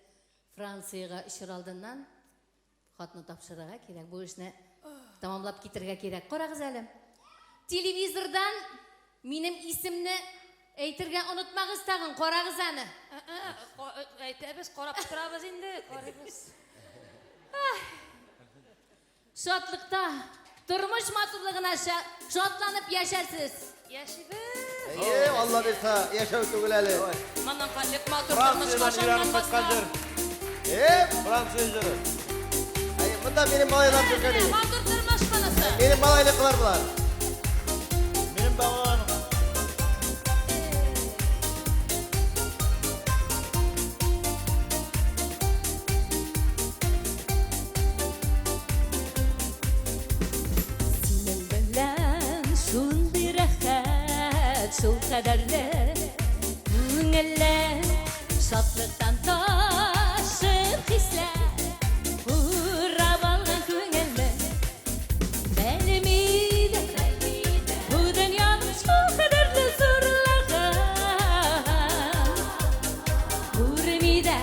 F: Франциягә очыр алдыннан хатны тапшырырга кирәк. Бу эшне тамамлап китергә кирәк. Карагыз әле. Телевизордан минем исемне әйтергә онытмагыз тагын. Карагыз аны.
A: Әйтәбез, карап торабыз инде, карыйбыз.
F: Шатлыкта, тормыш матурлыгына шатланып яшәрсез.
A: Яшибез.
E: Әйе, Алла берса, яшәү түгел әле.
A: Маннан калык матур
B: Fransa'dan
A: тормышка
B: İran'ı
A: шатланмаска.
B: tutkandır. Fransa'ya jırı.
E: Әйе, мұнда менің малайлар жүргені.
A: Матур тормыш кылысы.
E: Менің малайлықлар бұлар.
B: Benim bağlanım.
F: Синең белән шундый рәхәт, шул кадәрле күңелләр, шатлыктан ташып хисләр, урап алган күңелне. Белмидем, бу дөньяның шул кадәрле зурлаган. Күрмидә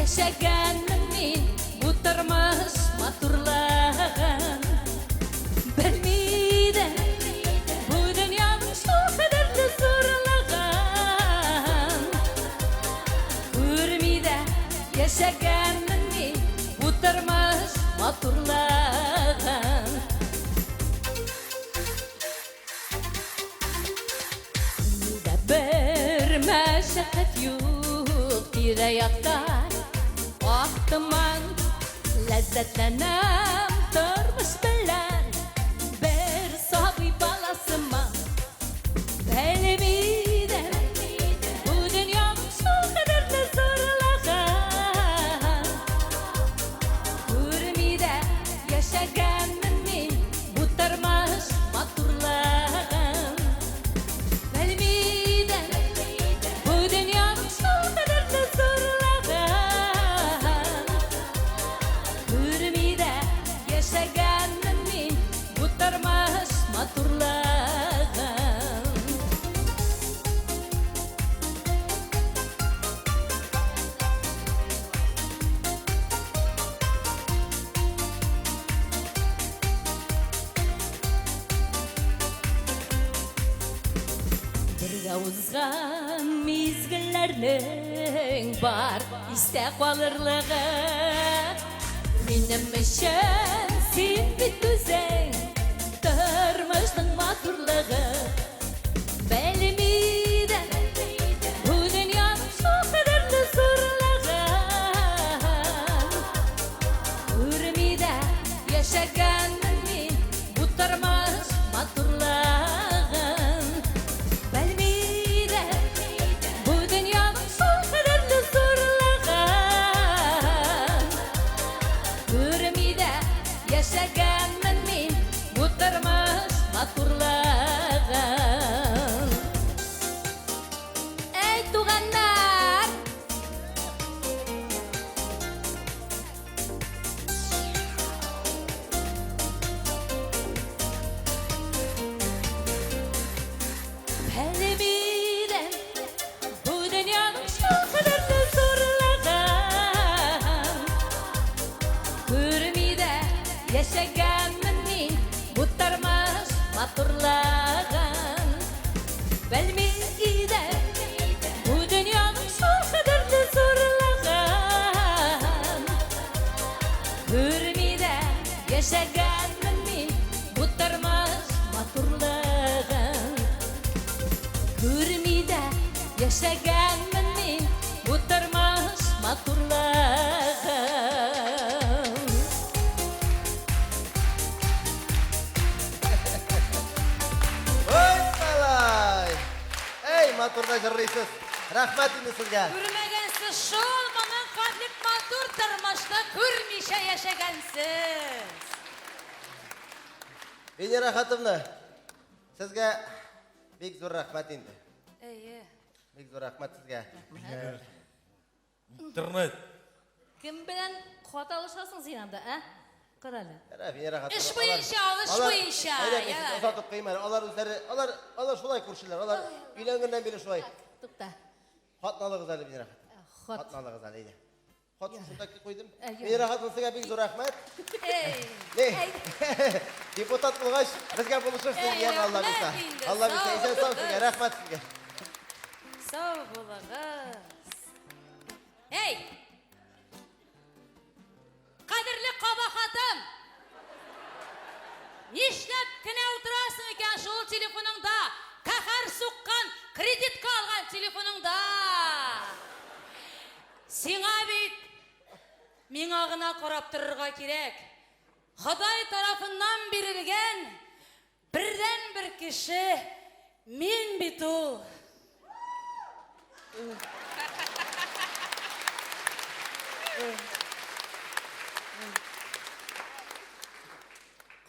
F: яшәгәнмен мин бу тормыш матурлыгын. матурлыгың. Күңелдә бер мәшәкать юк, тирә-яктан ак томан. Ләззәтләнәм тормыш белән, бер сабый баласыман. Белмидем, бу дөньяның шул кадәрле зурлыгын. Күрмидә яшәгәнмен мин бу тормыш матурлыгын. Белмидем, бу дөньяның шул кадәрле зурлыгын. Күрмидә яшәгәнмен мин бу тормыш матурлыгын. Бергә узган мизгелләрнең бар истә калырлыгы. Минем өчен син бит үзең, тормышның матурлыгы. Белмидем, бу дөньяның шул кадәрле зурлыгын. Күрмидә яшәгәнмен мин бу тормыш матурлыгын. Белмидем, бу дөньяның шул кадәрле зурлыгын. Күрмидә яшәгәнмен мин бу тормыш матурлыгын. Эй, туганнар! Белмидем, бу дөньяның шул кадәрле зурлыгын. Күрмидә яшәгәнмен мин бу тормыш матурлыгын. Белмидем, бу дөньяның шул кадәрле зурлыгын. Күрмидә яшәгәнмен мин бу тормыш матурлыгын. Күрмидә яшәгәнмен мин бу тормыш матурлыгын.
E: Ой, балай! Эй, матурда жырлыйсыз. Рахмат инде сезгә.
A: Күрмәгәнсез шул моның кадрлик матур тормышны күрмичә яшәгәнсез.
E: Венера хатымны, сезгә бик зур рахмат инде.
A: Әйе.
E: Бик зур рахмат сезгә.
B: Интернет.
F: Кем белән хаталышасың син анда, а? Карале.
E: Әнә Венера хатым.
A: Эш буенча, алыш буенча.
E: Әйдә, озатып кыймар. Алар үзләре, алар шулай күршеләр. Алар өйләнгәннән бирле шулай.
F: Тукта.
E: Хатналыгыз әле Венера хатым.
F: Хат.
E: Хатналыгыз әле, әйдә. Хатын шунда куйдым.
F: Әйе.
E: Венера хатым сезгә бик зур рахмат.
A: Эй.
E: Не? Депутат булгач, безгә булышырсыз,
A: Әй,
E: дигән Алла
A: рәхмәт
E: булса.
A: инде,
E: Алла
A: сау
E: булса, исән сау
A: булыгыз.
E: сезгә, рахмат сезгә.
A: Сау булыгыз. Эй! Кадерле кабахатым! Нишләп кенә утырасың икән шул телефоныңда? Каһәр суккан, кредитка алган телефоныңда. Сиңа бит миңа гына карап торырга кирәк. Ходай тарафыннан бирелгән бердән бер кеше мин бит ул.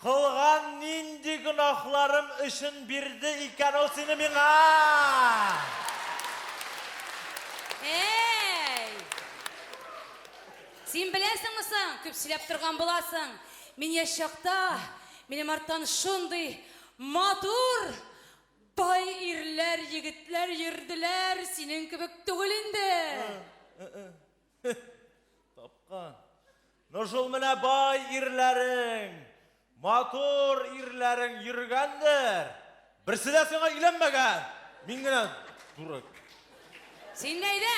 B: Кылган нинди гынахларым өчен бирде икән ул сине миңа?
A: Эй! Син беләсеңме соң, күп сөйләп торган буласың. Мин яшь чакта, минем арттан шундый матур бай ирләр, егетләр йөрделәр, синең кебек түгел инде.
B: Тапкан. Ну шул менә бай ирләрең, матур ирләрең йөргәндер. Берсе дә сиңа өйләнмәгән. Мин генә дурак.
A: Син нәйдә?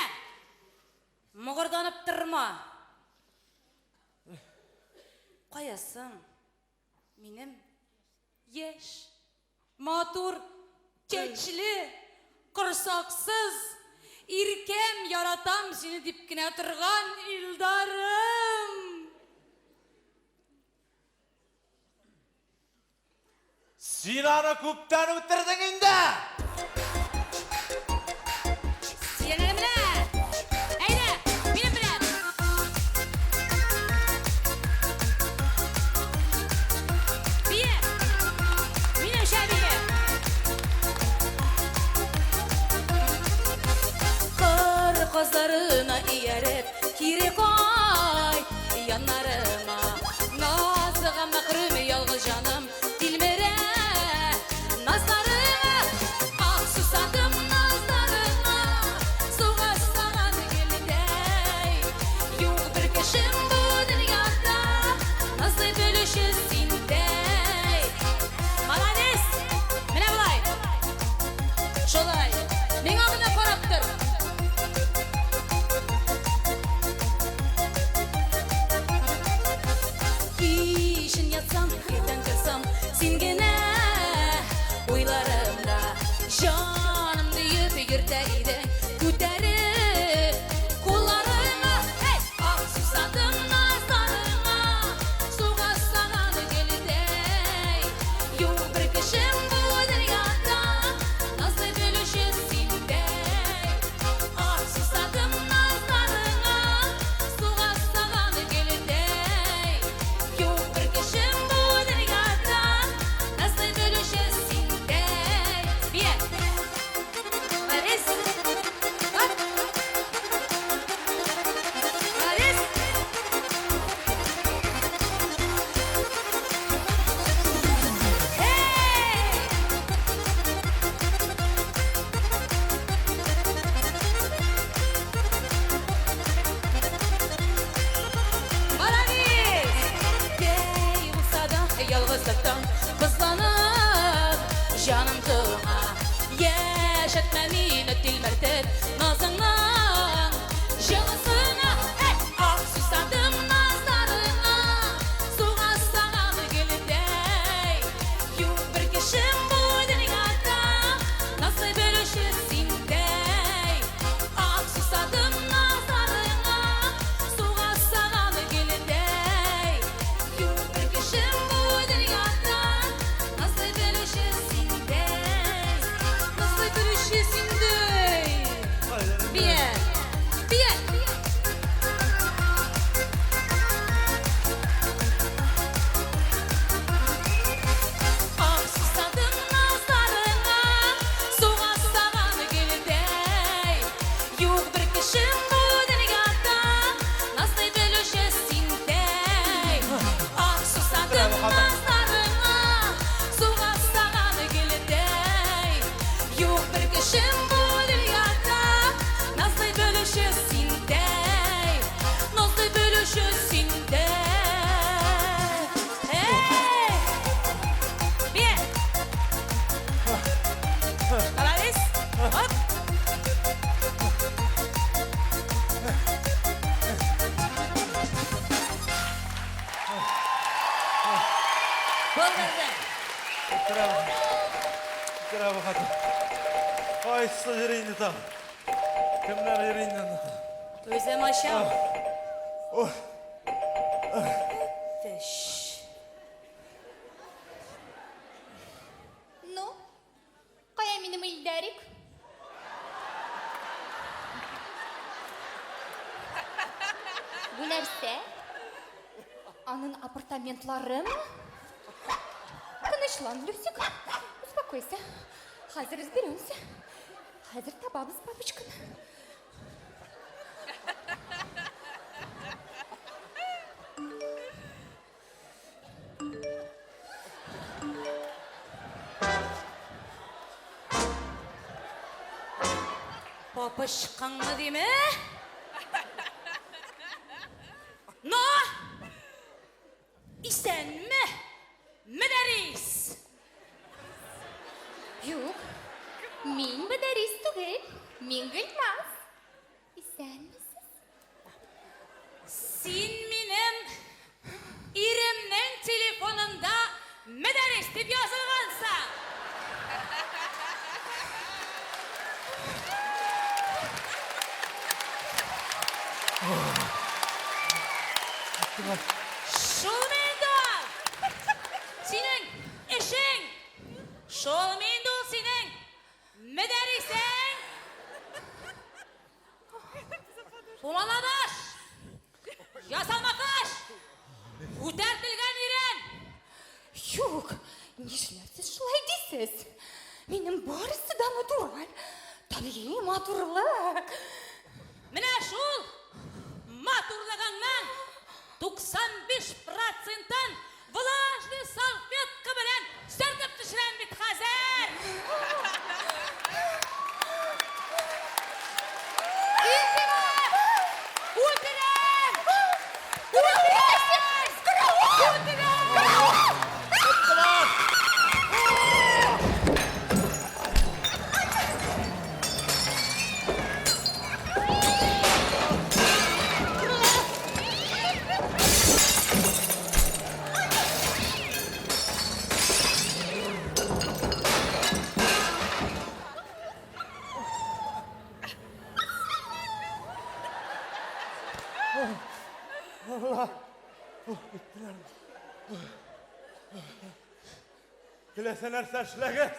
A: Мыгырданып торма. Қоясың, менім еш, матур, keçli, құрсақсыз, иркем яратам сені деп кіне тұрған Илдарым.
B: Сен аны көптен өттірдің енді!
A: Сені міне! Әйді, менім білем! Бие! Менім шәбие! Қыр қоздарына иеріп, кире қой янарыма. Назыға мәқрүм ялғыз жаным, дилмере назарыма. Ақ сусадым назарыма, суға саған келдей. Юқ бір кешім бұл дүнияда, назы бөліші сендей. Молодец! Міне бұлай! Жолай! Мен алдына қарап тұр! Кишін ятсам, ертең тұрсам, сен генә ойларымда. Жанымды ерте идің, көтеріп қоларыма. Ақ сусадым назарыма, суға саған келдей. Юқ бір кішім бұл дүнияда, назы бөліші сендей. Ақ сусадым назарыма, суға саған келдей. Юқ бір кішім бұл дүнияда, назы бөліші сендей. Бие! Молодец! Ап! Молодец! Эй! Молодец! Кей болса да ялғыздықтың қызланып, жаным туға. Яшатма мені телміртіп, назыңның жылысына. Ақ сусадым назарыңа, суға саған келдей. Юқ бір кешім бұл дүнияда, назы бөліші сендей. Ақ сусадым назарыңа, суға саған келдей. Юқ бір кешім бұл дүнияда, назы бөліші сендей. Назы бөліші сендей. Бие! Бие! Ақ сусадым назарыңа, суға саған келдей. Юқ бір кішім бұл дүнияда, назы бөліші сендей. Ақ сусадым назарыңа, суға саған келдей. Юқ бір кішім бұл дүнияда, назы бөліші сендей. Назы бөліші сендей. Эй! Бие! Молодец! Оп! Болдырды!
B: Кірабы қаты. Қайсысы жерейінді там. Кімнер жерейінді?
A: Өзім ашам.
B: Ой,
A: Тіш.
F: Ну, қая менің Илдарик? Бұл нәрсе? Анын апартаментларым? Тынычлан, Люсик. Успокойся. Хәзер разберемся. Хәзер табабыз папочканы.
A: Папа шыққанға деме? Но! Исәнме? Мүдәрис!
F: Юк, мин бәдәрис түгел. Мин Гөлназ. Исәнмесез?
A: Син минем irimning telefonunda Medaris deb yozilgansa. Şolmendo! Senin eşin! Şolmendo senin! Medaris'in! Humaladaş! Yasalmakaş! Utertilgen iren!
F: Yok, nişlersiz şulay deysiz. Benim barısı da natural. Tabii maturluk.
A: Mine şul! Maturlagandan 95%'dan влажный салфетка bilen sörtüp düşüren bit hazır! İltimas! Uterin!
B: Kilese nerse işlegiz.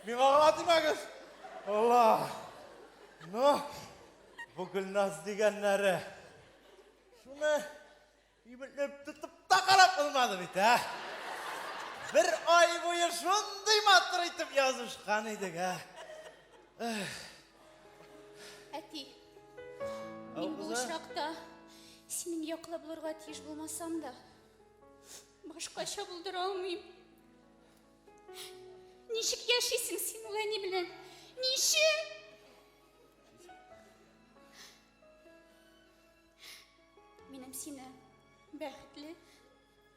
B: Min ağlatmagiz. Allah. No. Bu Gülnaz degenleri. Şunu ibitlep tutup da kalap olmadı bit ha. Bir ay boyu şunday matır itip yazışkan idik ha.
L: Әти,
B: Ау,
L: мен бұл
B: қызы.
L: шақта сенің яқлап бұларға тиіш болмасам да, башқаша бұлдыра алмайым. Нешік яшайсың сен ол әне білен? Неше? Менің сені бәхітлі,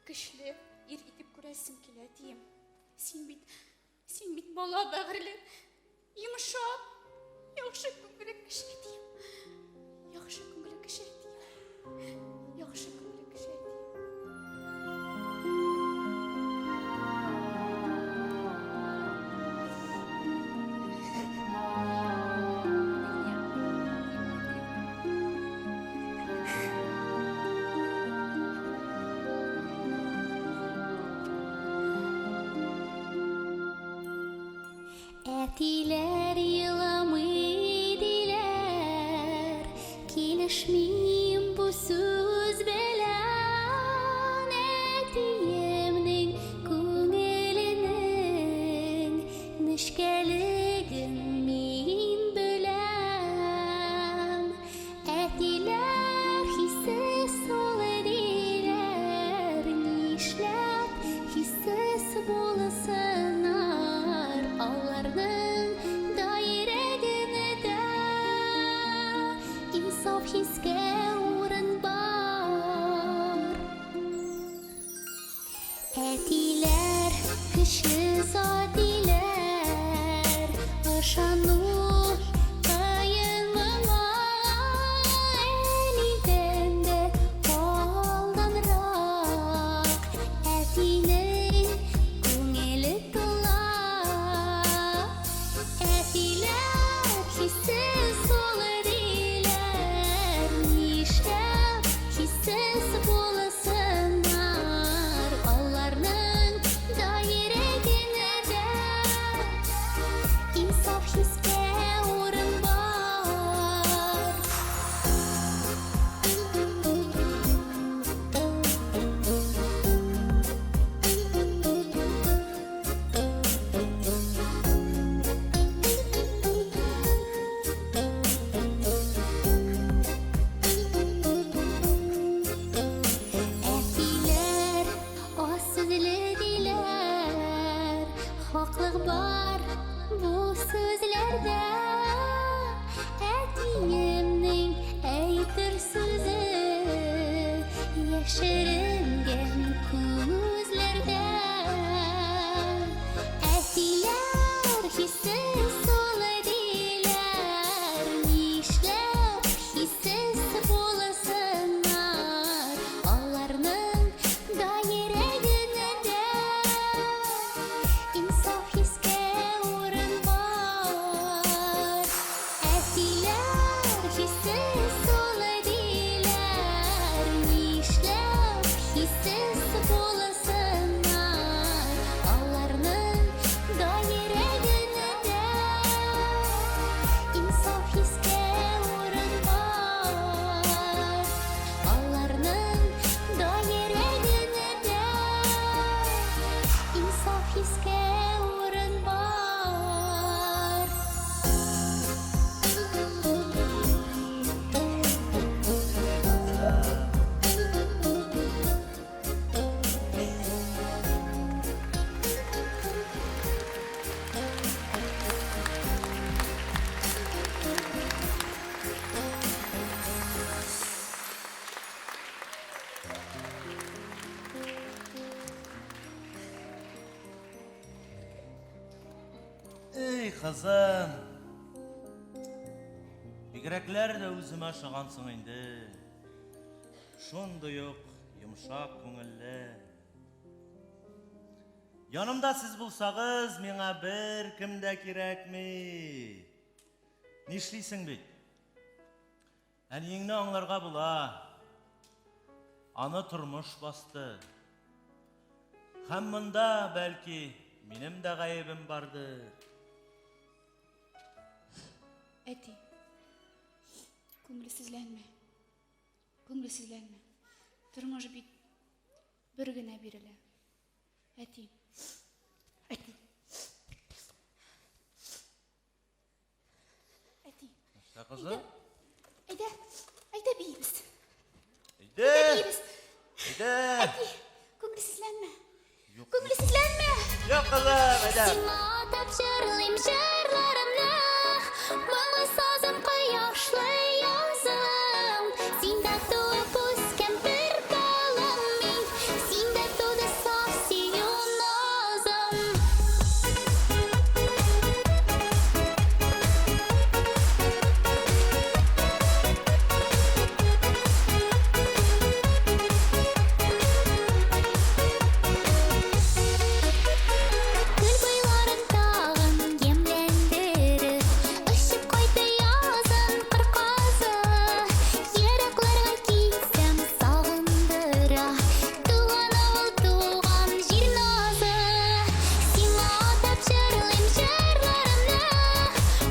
L: күшлі, ер етіп көресім келе әтейім. Сен бит бала бәғірлі, йымшап, яхшы күңгілі кіші әтейім. Яхшы күңгілі кіші әтейім. Яхшы күңгілі кіші әтейім.
H: Әтиләр йыламыйдылар, килешмим бу сүз белән. Әтиемнең күңеленең нечкәлеген мин беләм. Әтиләр хиссез солыдылар, нишләп хиссез булсыннар аларның даирәгенедә. Инсаф хискә урын бар. Әтиләр көчле затиләр, ышану кыен моңа. Әлидән дә алданрак әтинең күңеле тола. Әтиләр хиссез солыдылар, нишләп хиссез булсыннар аларның даирәгенедә. Инсаф хискә урын бар. Әтиләр асүзледиләр, хаклык бар бу сүзләрдә. Әтиемнең әйтер сүзе яшеренгән күзләрдә. Әтиләр хиссез солыдылар, нишләп хиссез булсыннар аларның дай
B: kızım. Bigrekler de özüme şağansın indi. Şundu yok, yumuşak köngüllü. Yanımda siz bulsağız, mena bir kimde kirekmi? Nişliysin bit? Әнеңні аңларға бұла. Аны тұрмыш басты. Һәм мында бәлки минем дә ғайыбым бардыр.
L: Әти, көңілсізленме. Көңілсізленме. Тұрмыш бит бір генә бирелә. Әти. Әти. Әти.
B: Нәрсә, кызым?
L: Әйдә бейбіз.
B: Әйдә!
L: Бейбіз.
B: Әйдә!
L: Әти, көңілсізленме. Көңілсізленме.
B: Yok kızım, әйдә!
H: Сиңа тапшырылыйм җырларымны, моңлы сазым кояшлы язым. Синдә туып үскән бер балам мин, синдә туды саф сөю назым. Гүл буйларын тагын емләндерер, очып кайта язын кырказы. Еракларга китсәм сагындыра, туган авыл, туган җир назы. Сиңа тапшырылыйм җырларымны,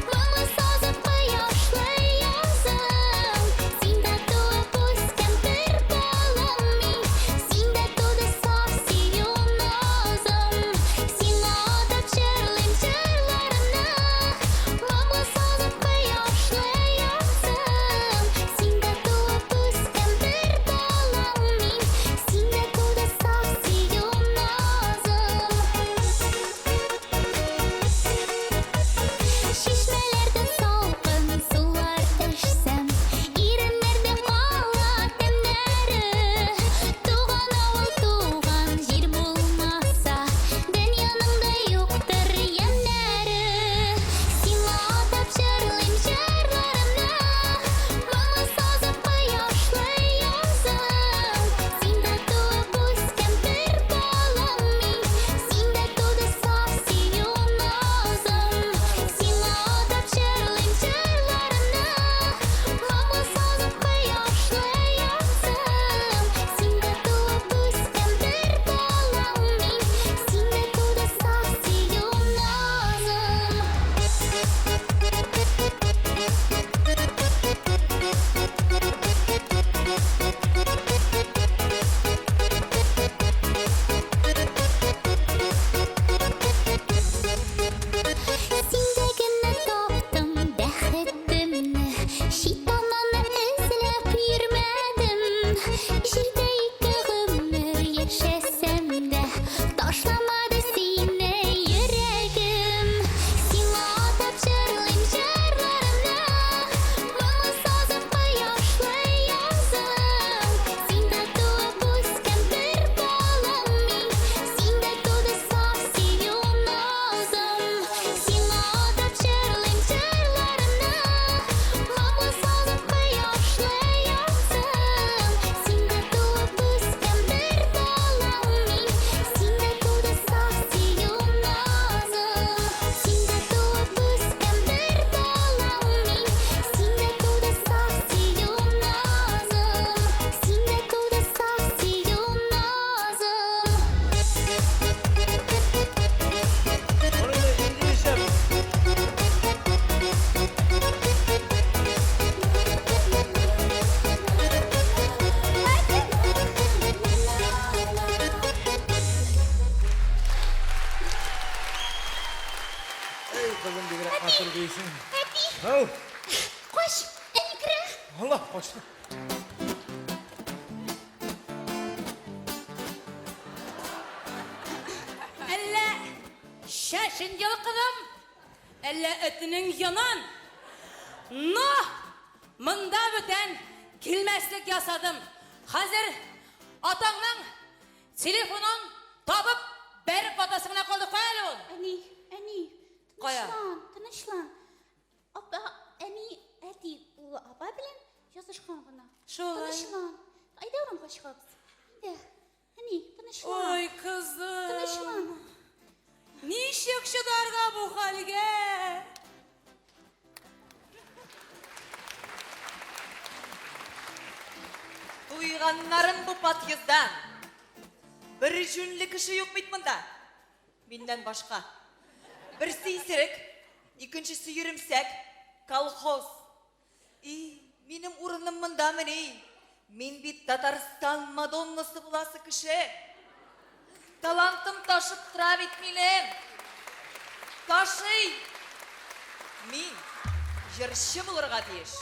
H: моңлы сазым кояшлы язым. Синдә туып үскән бер балам мин, синдә туды саф сөю назым. Сиңа тапшырылыйм җырларымны, моңлы сазым кояшлы язым. Синдә туып үскән бер балам мин, синдә туды саф сөю назым. Шишмәләрдән салкын сулар эчсәм, иреннәрдән кала тәмнәре. Туган авыл, туган җир булмаса, дөньяның да юктыр ямнәре. Сиңа тапшырылыйм җырларымны, моңлы сазым кояшлы язым. Синдә туып үскән бер балам мин, синдә туды саф сөю назым. Сиңа тапшырылыйм җырларымны, моңлы сазым кояшлы язым. Синдә туып үскән бер балам мин, синдә туды саф сөю Синдә генә таптым бәхетемне, шитананы эзләп йөрмәдем. Җирдә ике гомер яшәсәм дә, ташламады сине йөрәгем. Сиңа тапшырылыйм җырларымны, моңлы сазым кояшлы язым. Синдә туып үскән бер балам мин, синдә туды саф сөю назым. Сиңа тапшырылыйм җырларымны, моңлы сазым кояшлы язым. Синдә туып үскән бер балам мин, синдә туды саф сөю назым. Синдә туып үскән бер балам мин, синдә туды саф сөю назым. Синдә туды саф сөю назым.
B: Orada İngilizce. Ey kızım bigrek nasıl değilsin? Oh,
H: Кош, әни керә.
B: Allah koştu.
A: Әллә шәшен йылқыдым, әллә этінің янан. Но, мында бүтән килмәслек ясадым. Хәзер атаңның телефонын табып, бәріп атасыңна қалды әлі ул.
L: Әни,
A: Кая?
L: Тынычлан. Апа, әни, әти, улы апа белән язышкан гына.
A: Шулай.
L: Тынычлан. Айда урамга чыгабыз. Дә, әни, тынычлан.
A: Ой, кызым.
L: Тынычлан.
A: Ничек чыдарга бу хәлгә?
G: Туйганнарын бу подъезддан. Бір жүнлі кіші yok бит монда. Миннән башка. Берсе исерек, икенчесе йөрімсәк, колхоз. Минем урыным монда мени. Мин бит Татарстан Мадоннасы буласы кеше. Талантым ташып тора бит минем. Ташый. Мин җырчы булырга тиеш.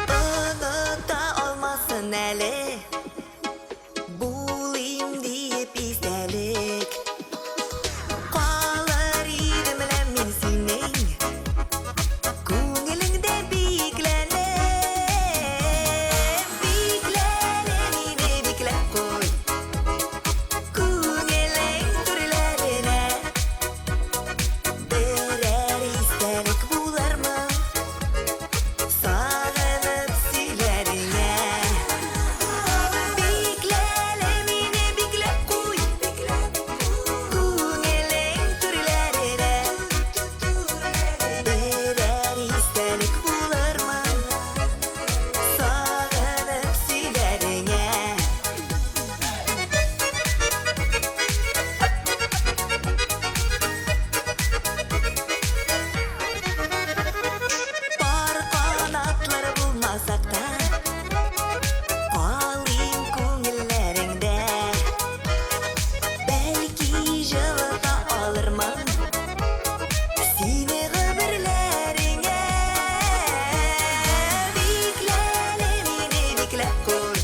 H: Unuta olmasın eli, bulayım diye bizdelik. Kalır idim lan min senin, ko'nglingda beklane. Beklane meni beklab qo'y, ko'ngling turlarine. Birer istelik bularmı? Sağınıp silerine. Beklele meni beklab qo'y, ko'ngling turlarine. Birer istelik bularmı? Sağınıp silerine. Бар qanatları bulmasak da qalayım ko'ngillarыңda. Belki жылыта alırman seni g'ibirlaringga. Beklele meni beklab qo'y,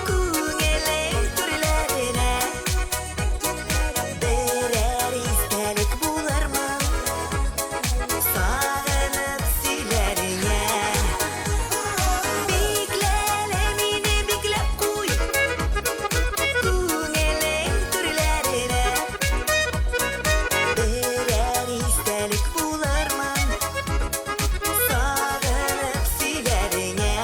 H: ko'ngling turlarine. Birer istelik bularmı? Sağınıp silerine. Beklele meni beklab qo'y, ko'ngling turlarine. Birer istelik bularmı? Sağınıp silerine.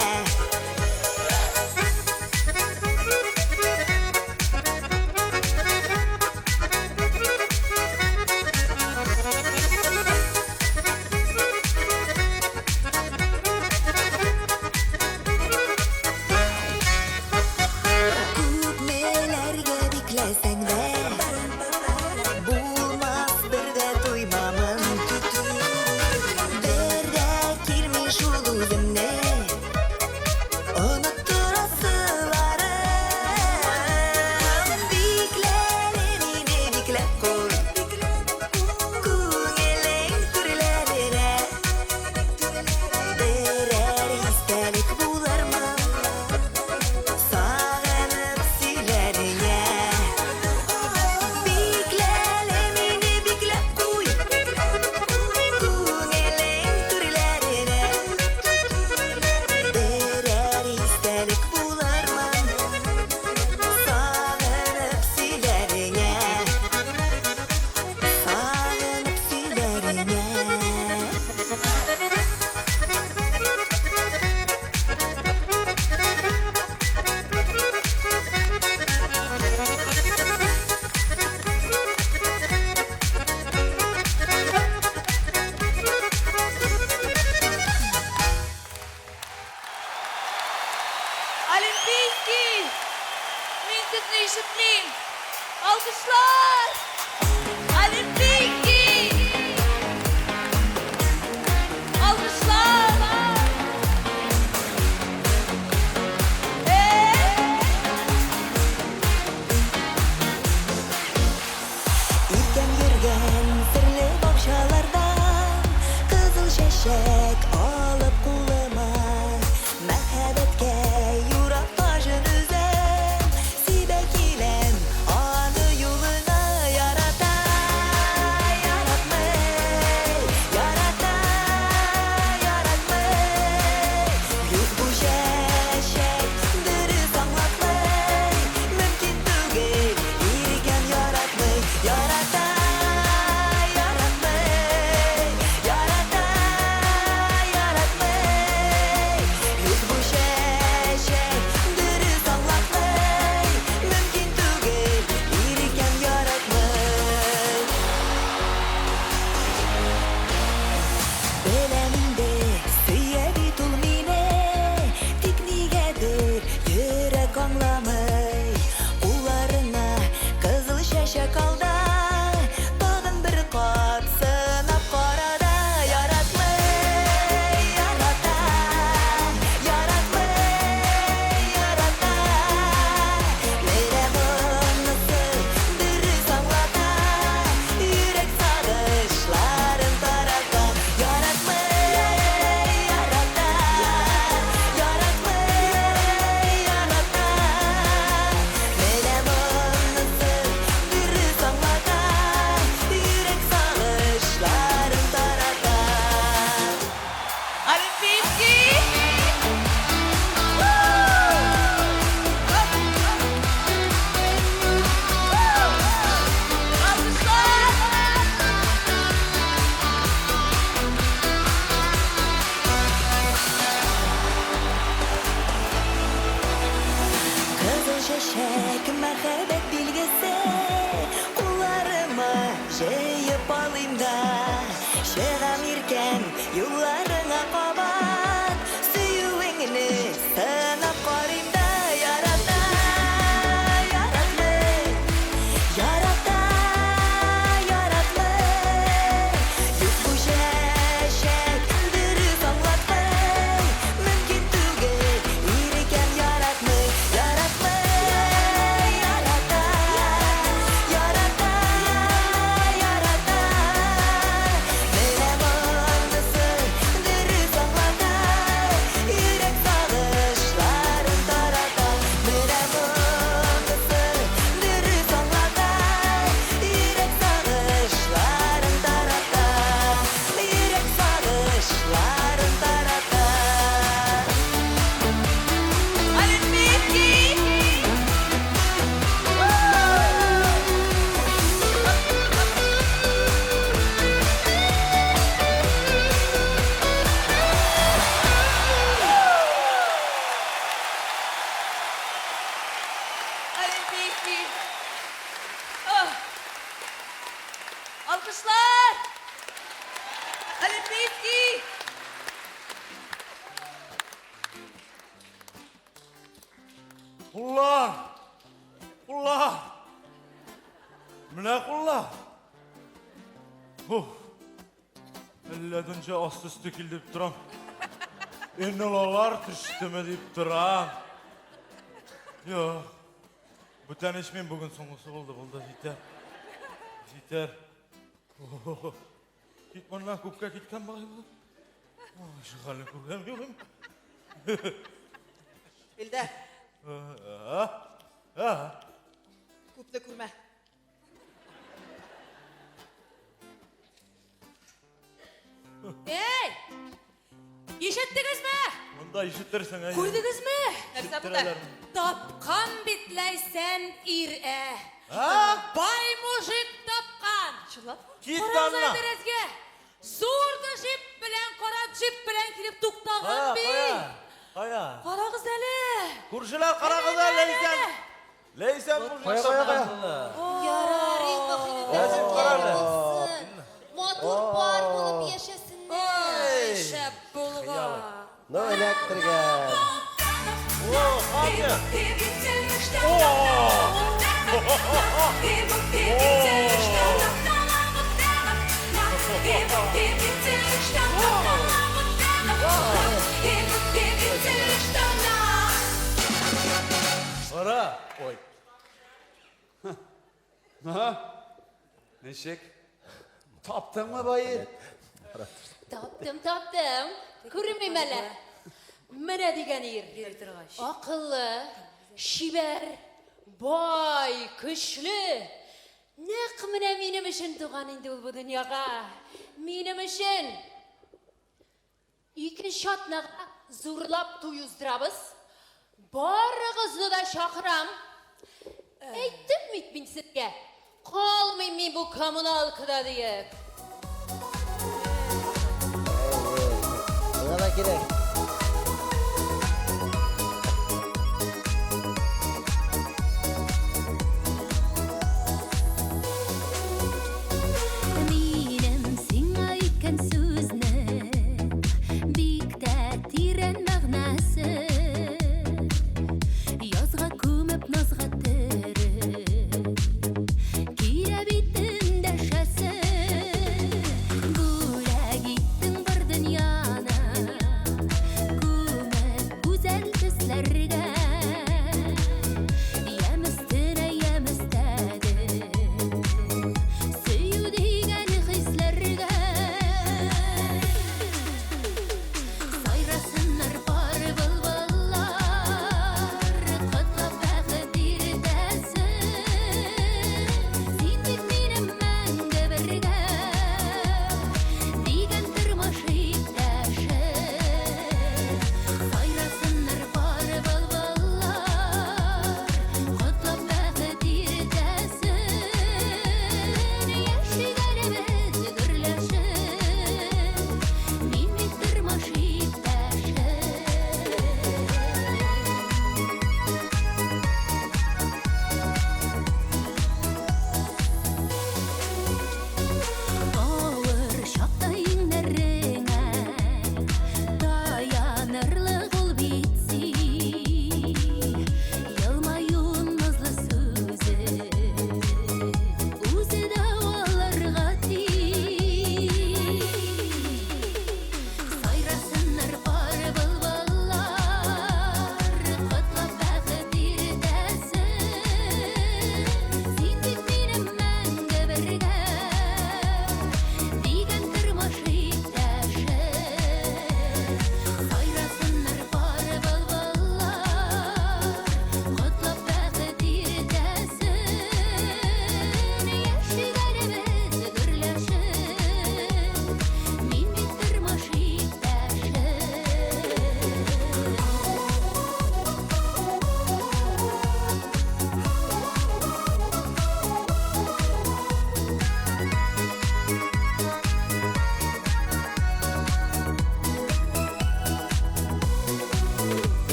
H: Күпмеләргә бикләсәң дә булмас бер дә туймамын. Бер дә килми шул үземне оныттырасыларым. Бикләле мине бикләп qo'y, ko'ngling turlarine. Birer istelik bularmı? Sağınıp silerine. Beklele meni beklab qo'y, ko'ngling turlarine. Birer istelik bularmı? Sağınıp silerine. Sağınıp silerine.
G: Олимпийский! Мин сезне ишетмим! Алкышлар! Олимпийский! Алкышлар!
H: İlkem yürgen sirli bokşalardan Kızıl şeşek alıp kulıma Merhabetke yurak taşını
G: мәхәббәт билгесе. Кулларыма җыеп алыйм да, чыгам иркен юлларыңа кабат. Сөюеңне сынап карыйм да, ярата, яратмый, ярата, яратмый. Юк бу чәчәк дөрес аңлатмый, мөмкин түгел иркен яратмый, яратмый, ярата, ярата, ярата. Менә монысы дөрес аңлата, йөрәк сагышларын тарата. Менә монысы дөрес аңлата, йөрәк сагышларын тарата, йөрәк сагышларын тарата.
A: Alkışlar! Олимпийский!
B: Qullar! Qullar! Mine qullar! Elledince aslı üstü kilidip duram. Ennolalar düştüme deyip duram. Yok. Bu tane içmeyin bugün sonusu oldu. Yeter. Yeter. Gitman lan kupka gitken bakayım. Şu halini kurgamıyorum.
G: Bildi.
B: Ha?
G: Күпне күрмә.
A: Ey! İşittiniz mi?
B: Bunda işittirsen ha.
A: Gördünüz mü?
B: İşittireler.
A: Tapkan bitleysen ir'e.
B: Ha?
A: Bay mujik tapkan.
B: Git
A: Korazay
B: anla.
A: derezge. Surda jip bilen, korat jip bilen kirip tuktağın bi.
B: Kaya.
A: Kara kız eli.
B: Kurşular kara kızlar Leysen. Leysen kurşular kara kızlar.
F: Yararın bakın.
B: Leysen kararlı.
F: Motor var bulup yaşasınlar.
A: Ay şep bulga.
E: No elektrike.
B: Hadi. Ara. Oy.
D: Neşek? Taptın mı bayı?
F: Taptım. Көрмейм әлі. Міне деген ер. Ақыллы, шибер, бай, күшлі. Нәқ міне менім үшін туған енді ол бұл дүнияға. Менім үшін. Екінші атнаға зурлап той ұздырабыз. Барығызды да шақырам. Әйттім мен сізге. Қалмайм мен бұл коммуналкада дейіп.
E: Buna da gerek.
H: Минем сиңа әйткән сүзне бик тә тирән мәгънәсе. Язга күмеп назга төреп кирә битен дәшәсе. Бүләк иттең бар дөньяны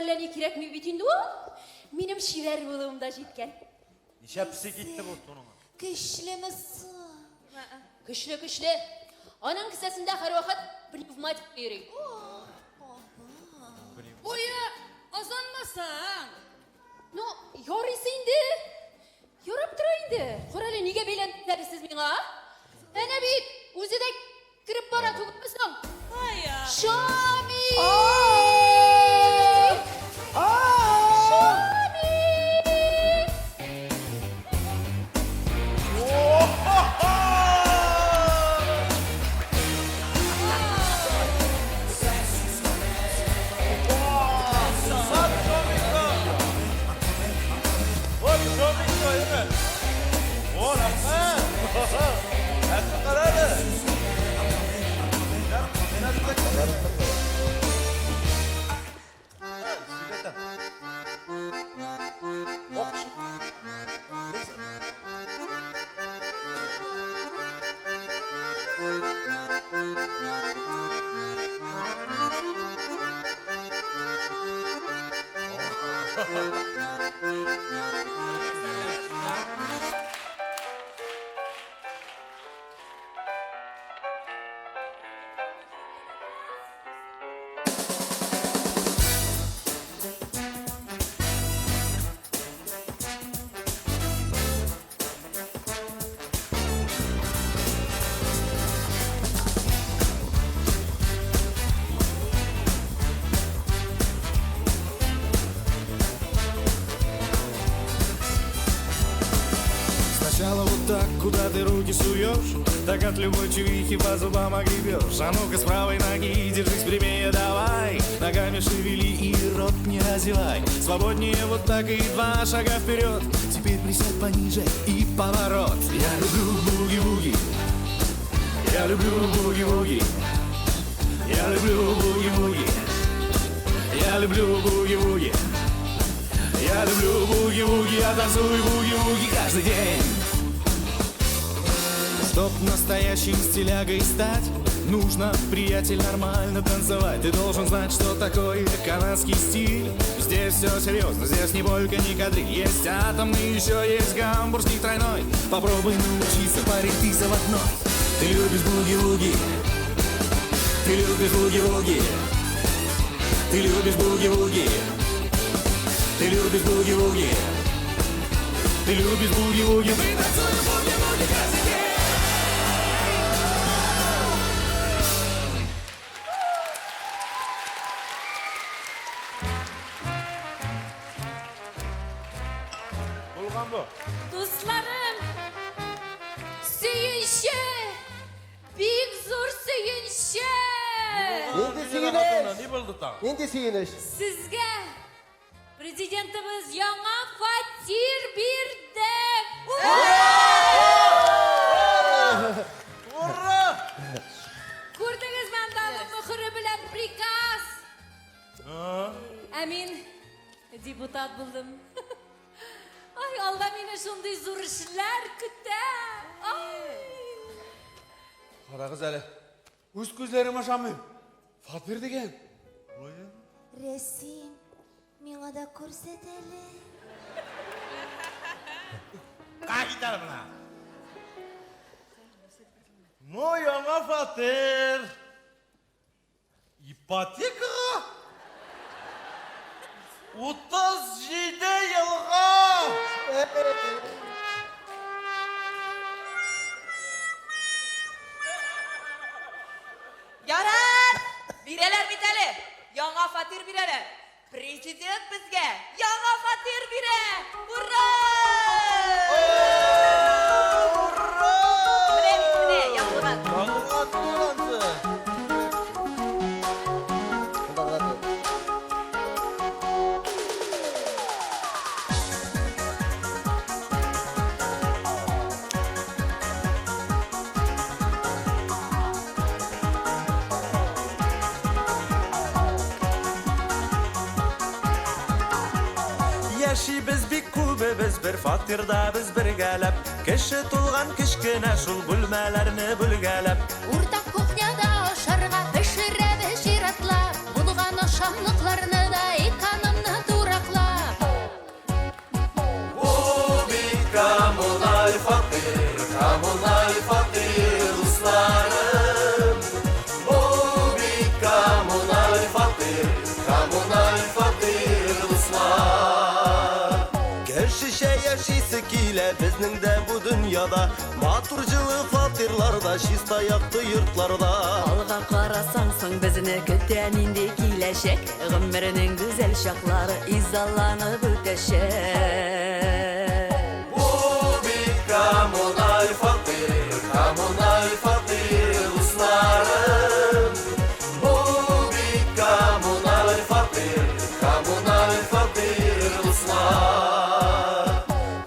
F: әллә не кирәкми бит инде ул. Минем шивәр булуым да җиткән.
B: Ничә песе китте бу суның?
F: Көчлемесе. Көчле. Аның кесәсендә һәрвакыт пневматик йөри.
A: Буя, азанмасаң.
F: Ну, ярыйсы инде. Ярап тора инде. Кара әле нигә бәйләндегез сез миңа? Әнә бит, үзе дә кирип бара түгелме соң?
A: Ая.
F: Шами!
B: Вот Шоминко, ими. О, рахмат. Әсі қарады.
K: Сначала вот так, куда ты руки суешь, так от любой чувихи по зубам огребешь. А ну-ка с правой ноги держись прямее, давай. Ногами шевели и рот не разевай. Свободнее вот так и 2 шага вперед. Теперь присядь пониже и поворот. Я люблю буги-буги. Я люблю буги-буги. Я люблю буги-буги. Я люблю буги-буги. Я люблю буги-буги, я танцую буги-буги каждый день. Чтоб настоящим стилягой стать, нужно, приятель, нормально танцевать. Ты должен знать, что такое канадский стиль. Здесь все серьезно, здесь не полька, не кадриль. Есть атомный, еще есть гамбургский тройной. Попробуй научиться, парень, ты заводной. Ты любишь буги-буги. Ты любишь буги-буги. Ты любишь буги-буги. Ты любишь буги-буги. Ты любишь буги-буги. Мы танцуем буги-буги каждый день.
B: Bulgan bu.
A: Dostlarım, söyünşe, büyük zor söyünşe.
E: Нинди сүйініш?
B: Ne buldu tam?
E: Нинди сүйініш?
A: Sizge prezidentimiz yana fatir birdi.
B: Urra!
A: Gördünüz ben dalım mühürü bilen prikaz.
B: Ha?
A: Amin, deputat buldum. Ay Allah meni şunday zor işler kütär. Ay.
D: Қара қыз әлі. Өз көзлерім ашамын. Фатир деген.
H: Рәсим, миңа да күрсәт әле.
B: Kalk gidelim lan. No yana fatir. İpoteka. 37 yılga.
G: Ярар! Бирәләр бит әле. Яңа фатир бирәләр. Президент безгә яңа фатир бирә. Ура! Менә бит, менә, яңгырат.
B: Yağmurlar diyorlandı.
J: Яшибез бик күбебез бер фатирда без бергәләп. Кеше тулган кечкенә шул бүлмәләрне бүлгәләп.
H: Уртак кухняда ашарга пешерәбез җиратлар. Булган ашамлыкларны да эконом
K: Kommunal fakir dostlarım. Bu bir kommunal fakir dostlar.
E: Gerçi yaşaysı kile bizning de bu dünyada maturcılığı fakirlarda şista yaktı yurtlarda.
M: Alğa qarasang soң bizni көтән инде киләчәк. Гомернең гүзәл чаклары изалланып үтәчәк.
K: Bu bir kommunal fakir dostlarım. Bu bir kommunal fakir dostlar.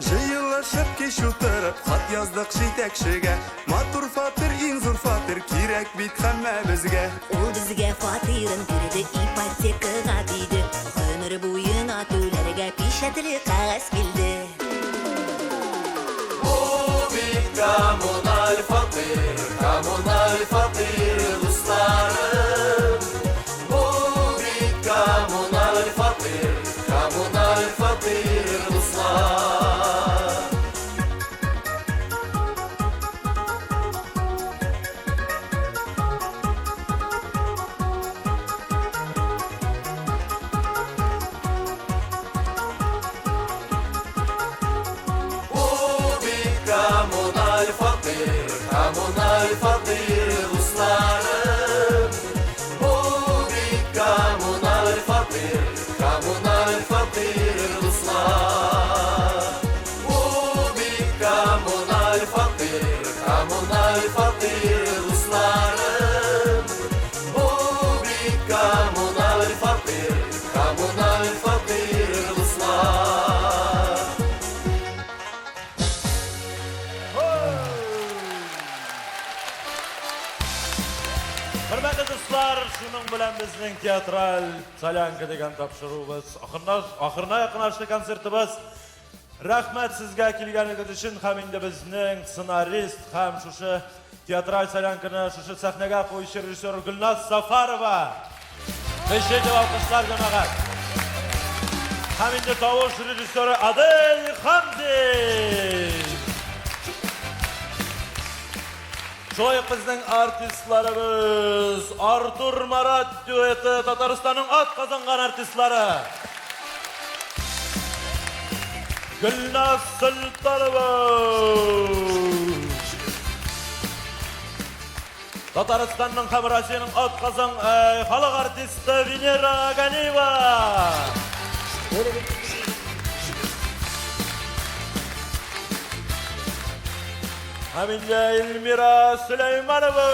I: Жыйылышып кеш утырып хат яздык жетекшиге. Матур фатир, иң зур фатир кирәк бит һәммәбезгә.
M: Ул безгә фатирын бирде, ипотекага диде. Гомер буена түләргә пишәтле кагаз килде.
K: Bu bir kommunal fakir dostlarım. Bu bir kommunal fakir dostlar. Bu bir kommunal fakir dostlarım. Bu bir kommunal fakir dostlar. Bu bir kommunal fakir dostlarım. Bu bir kommunal fakir dostlar.
B: Hürmetli dostlar, şunun bilen bizning teatral Salyanka degan topshiruvimiz oxirina yaqinlashdi konsertimiz. Rahmat sizga kelganingiz uchun ham endi bizning ssenarist ham shusha teatral Salyankani shusha sahnaga qo'yishi rejissyor Gulnaz Safarova. Beşinci alkışlar cemaat. Ham endi tovush rejissyori Adil Hamdi. Şoy bizning artistlarimiz Artur Marat dueti Tataristonning at qozongan artistlari. Gulnaz Sultonova. Tataristonning ham Rossiyaning at qozon xalq artisti Venera Ganeva. Hamidja Elmira Süleymanova.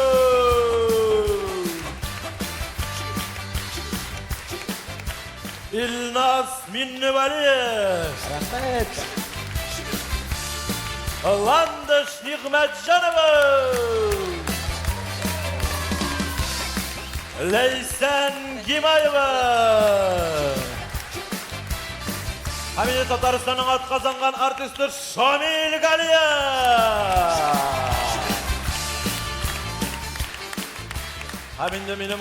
B: İlnaz Minnivaliyev. Rahmet. Landish Nigmatjanova. Leysan Gimayeva. Hamide Tataristan'ın at kazangan artistler Şamil Galiyev. Hamide benim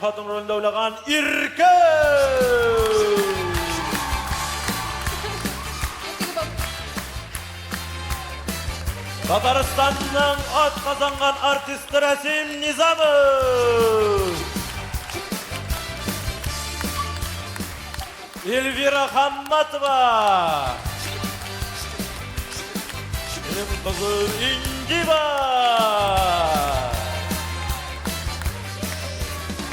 B: hatun rolünde oynagan İrke. Tataristan'ın at kazangan artistler Asim Nizamov. Elvira Hammatova. Benim kızım İnciba.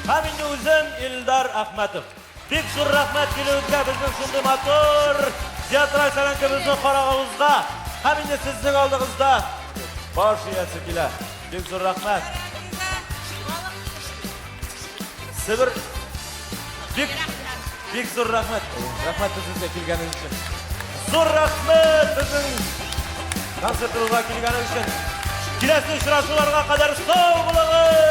B: Hem indi özüm İldar Ahmetov. Bek zur rahmet kelibizga bizning shunday motor teatral Salyankamizni qarag'imizga. Hem indi sizning oldingizda bosh egasi kelar. Bek zur rahmet. Sibir Bek zur rahmet. Rahmat sizga kelganingiz uchun. Zur rahmet bizning konsertimizga kelganingiz uchun. Kelasi uchrashuvlarga qadar sog' bo'ling.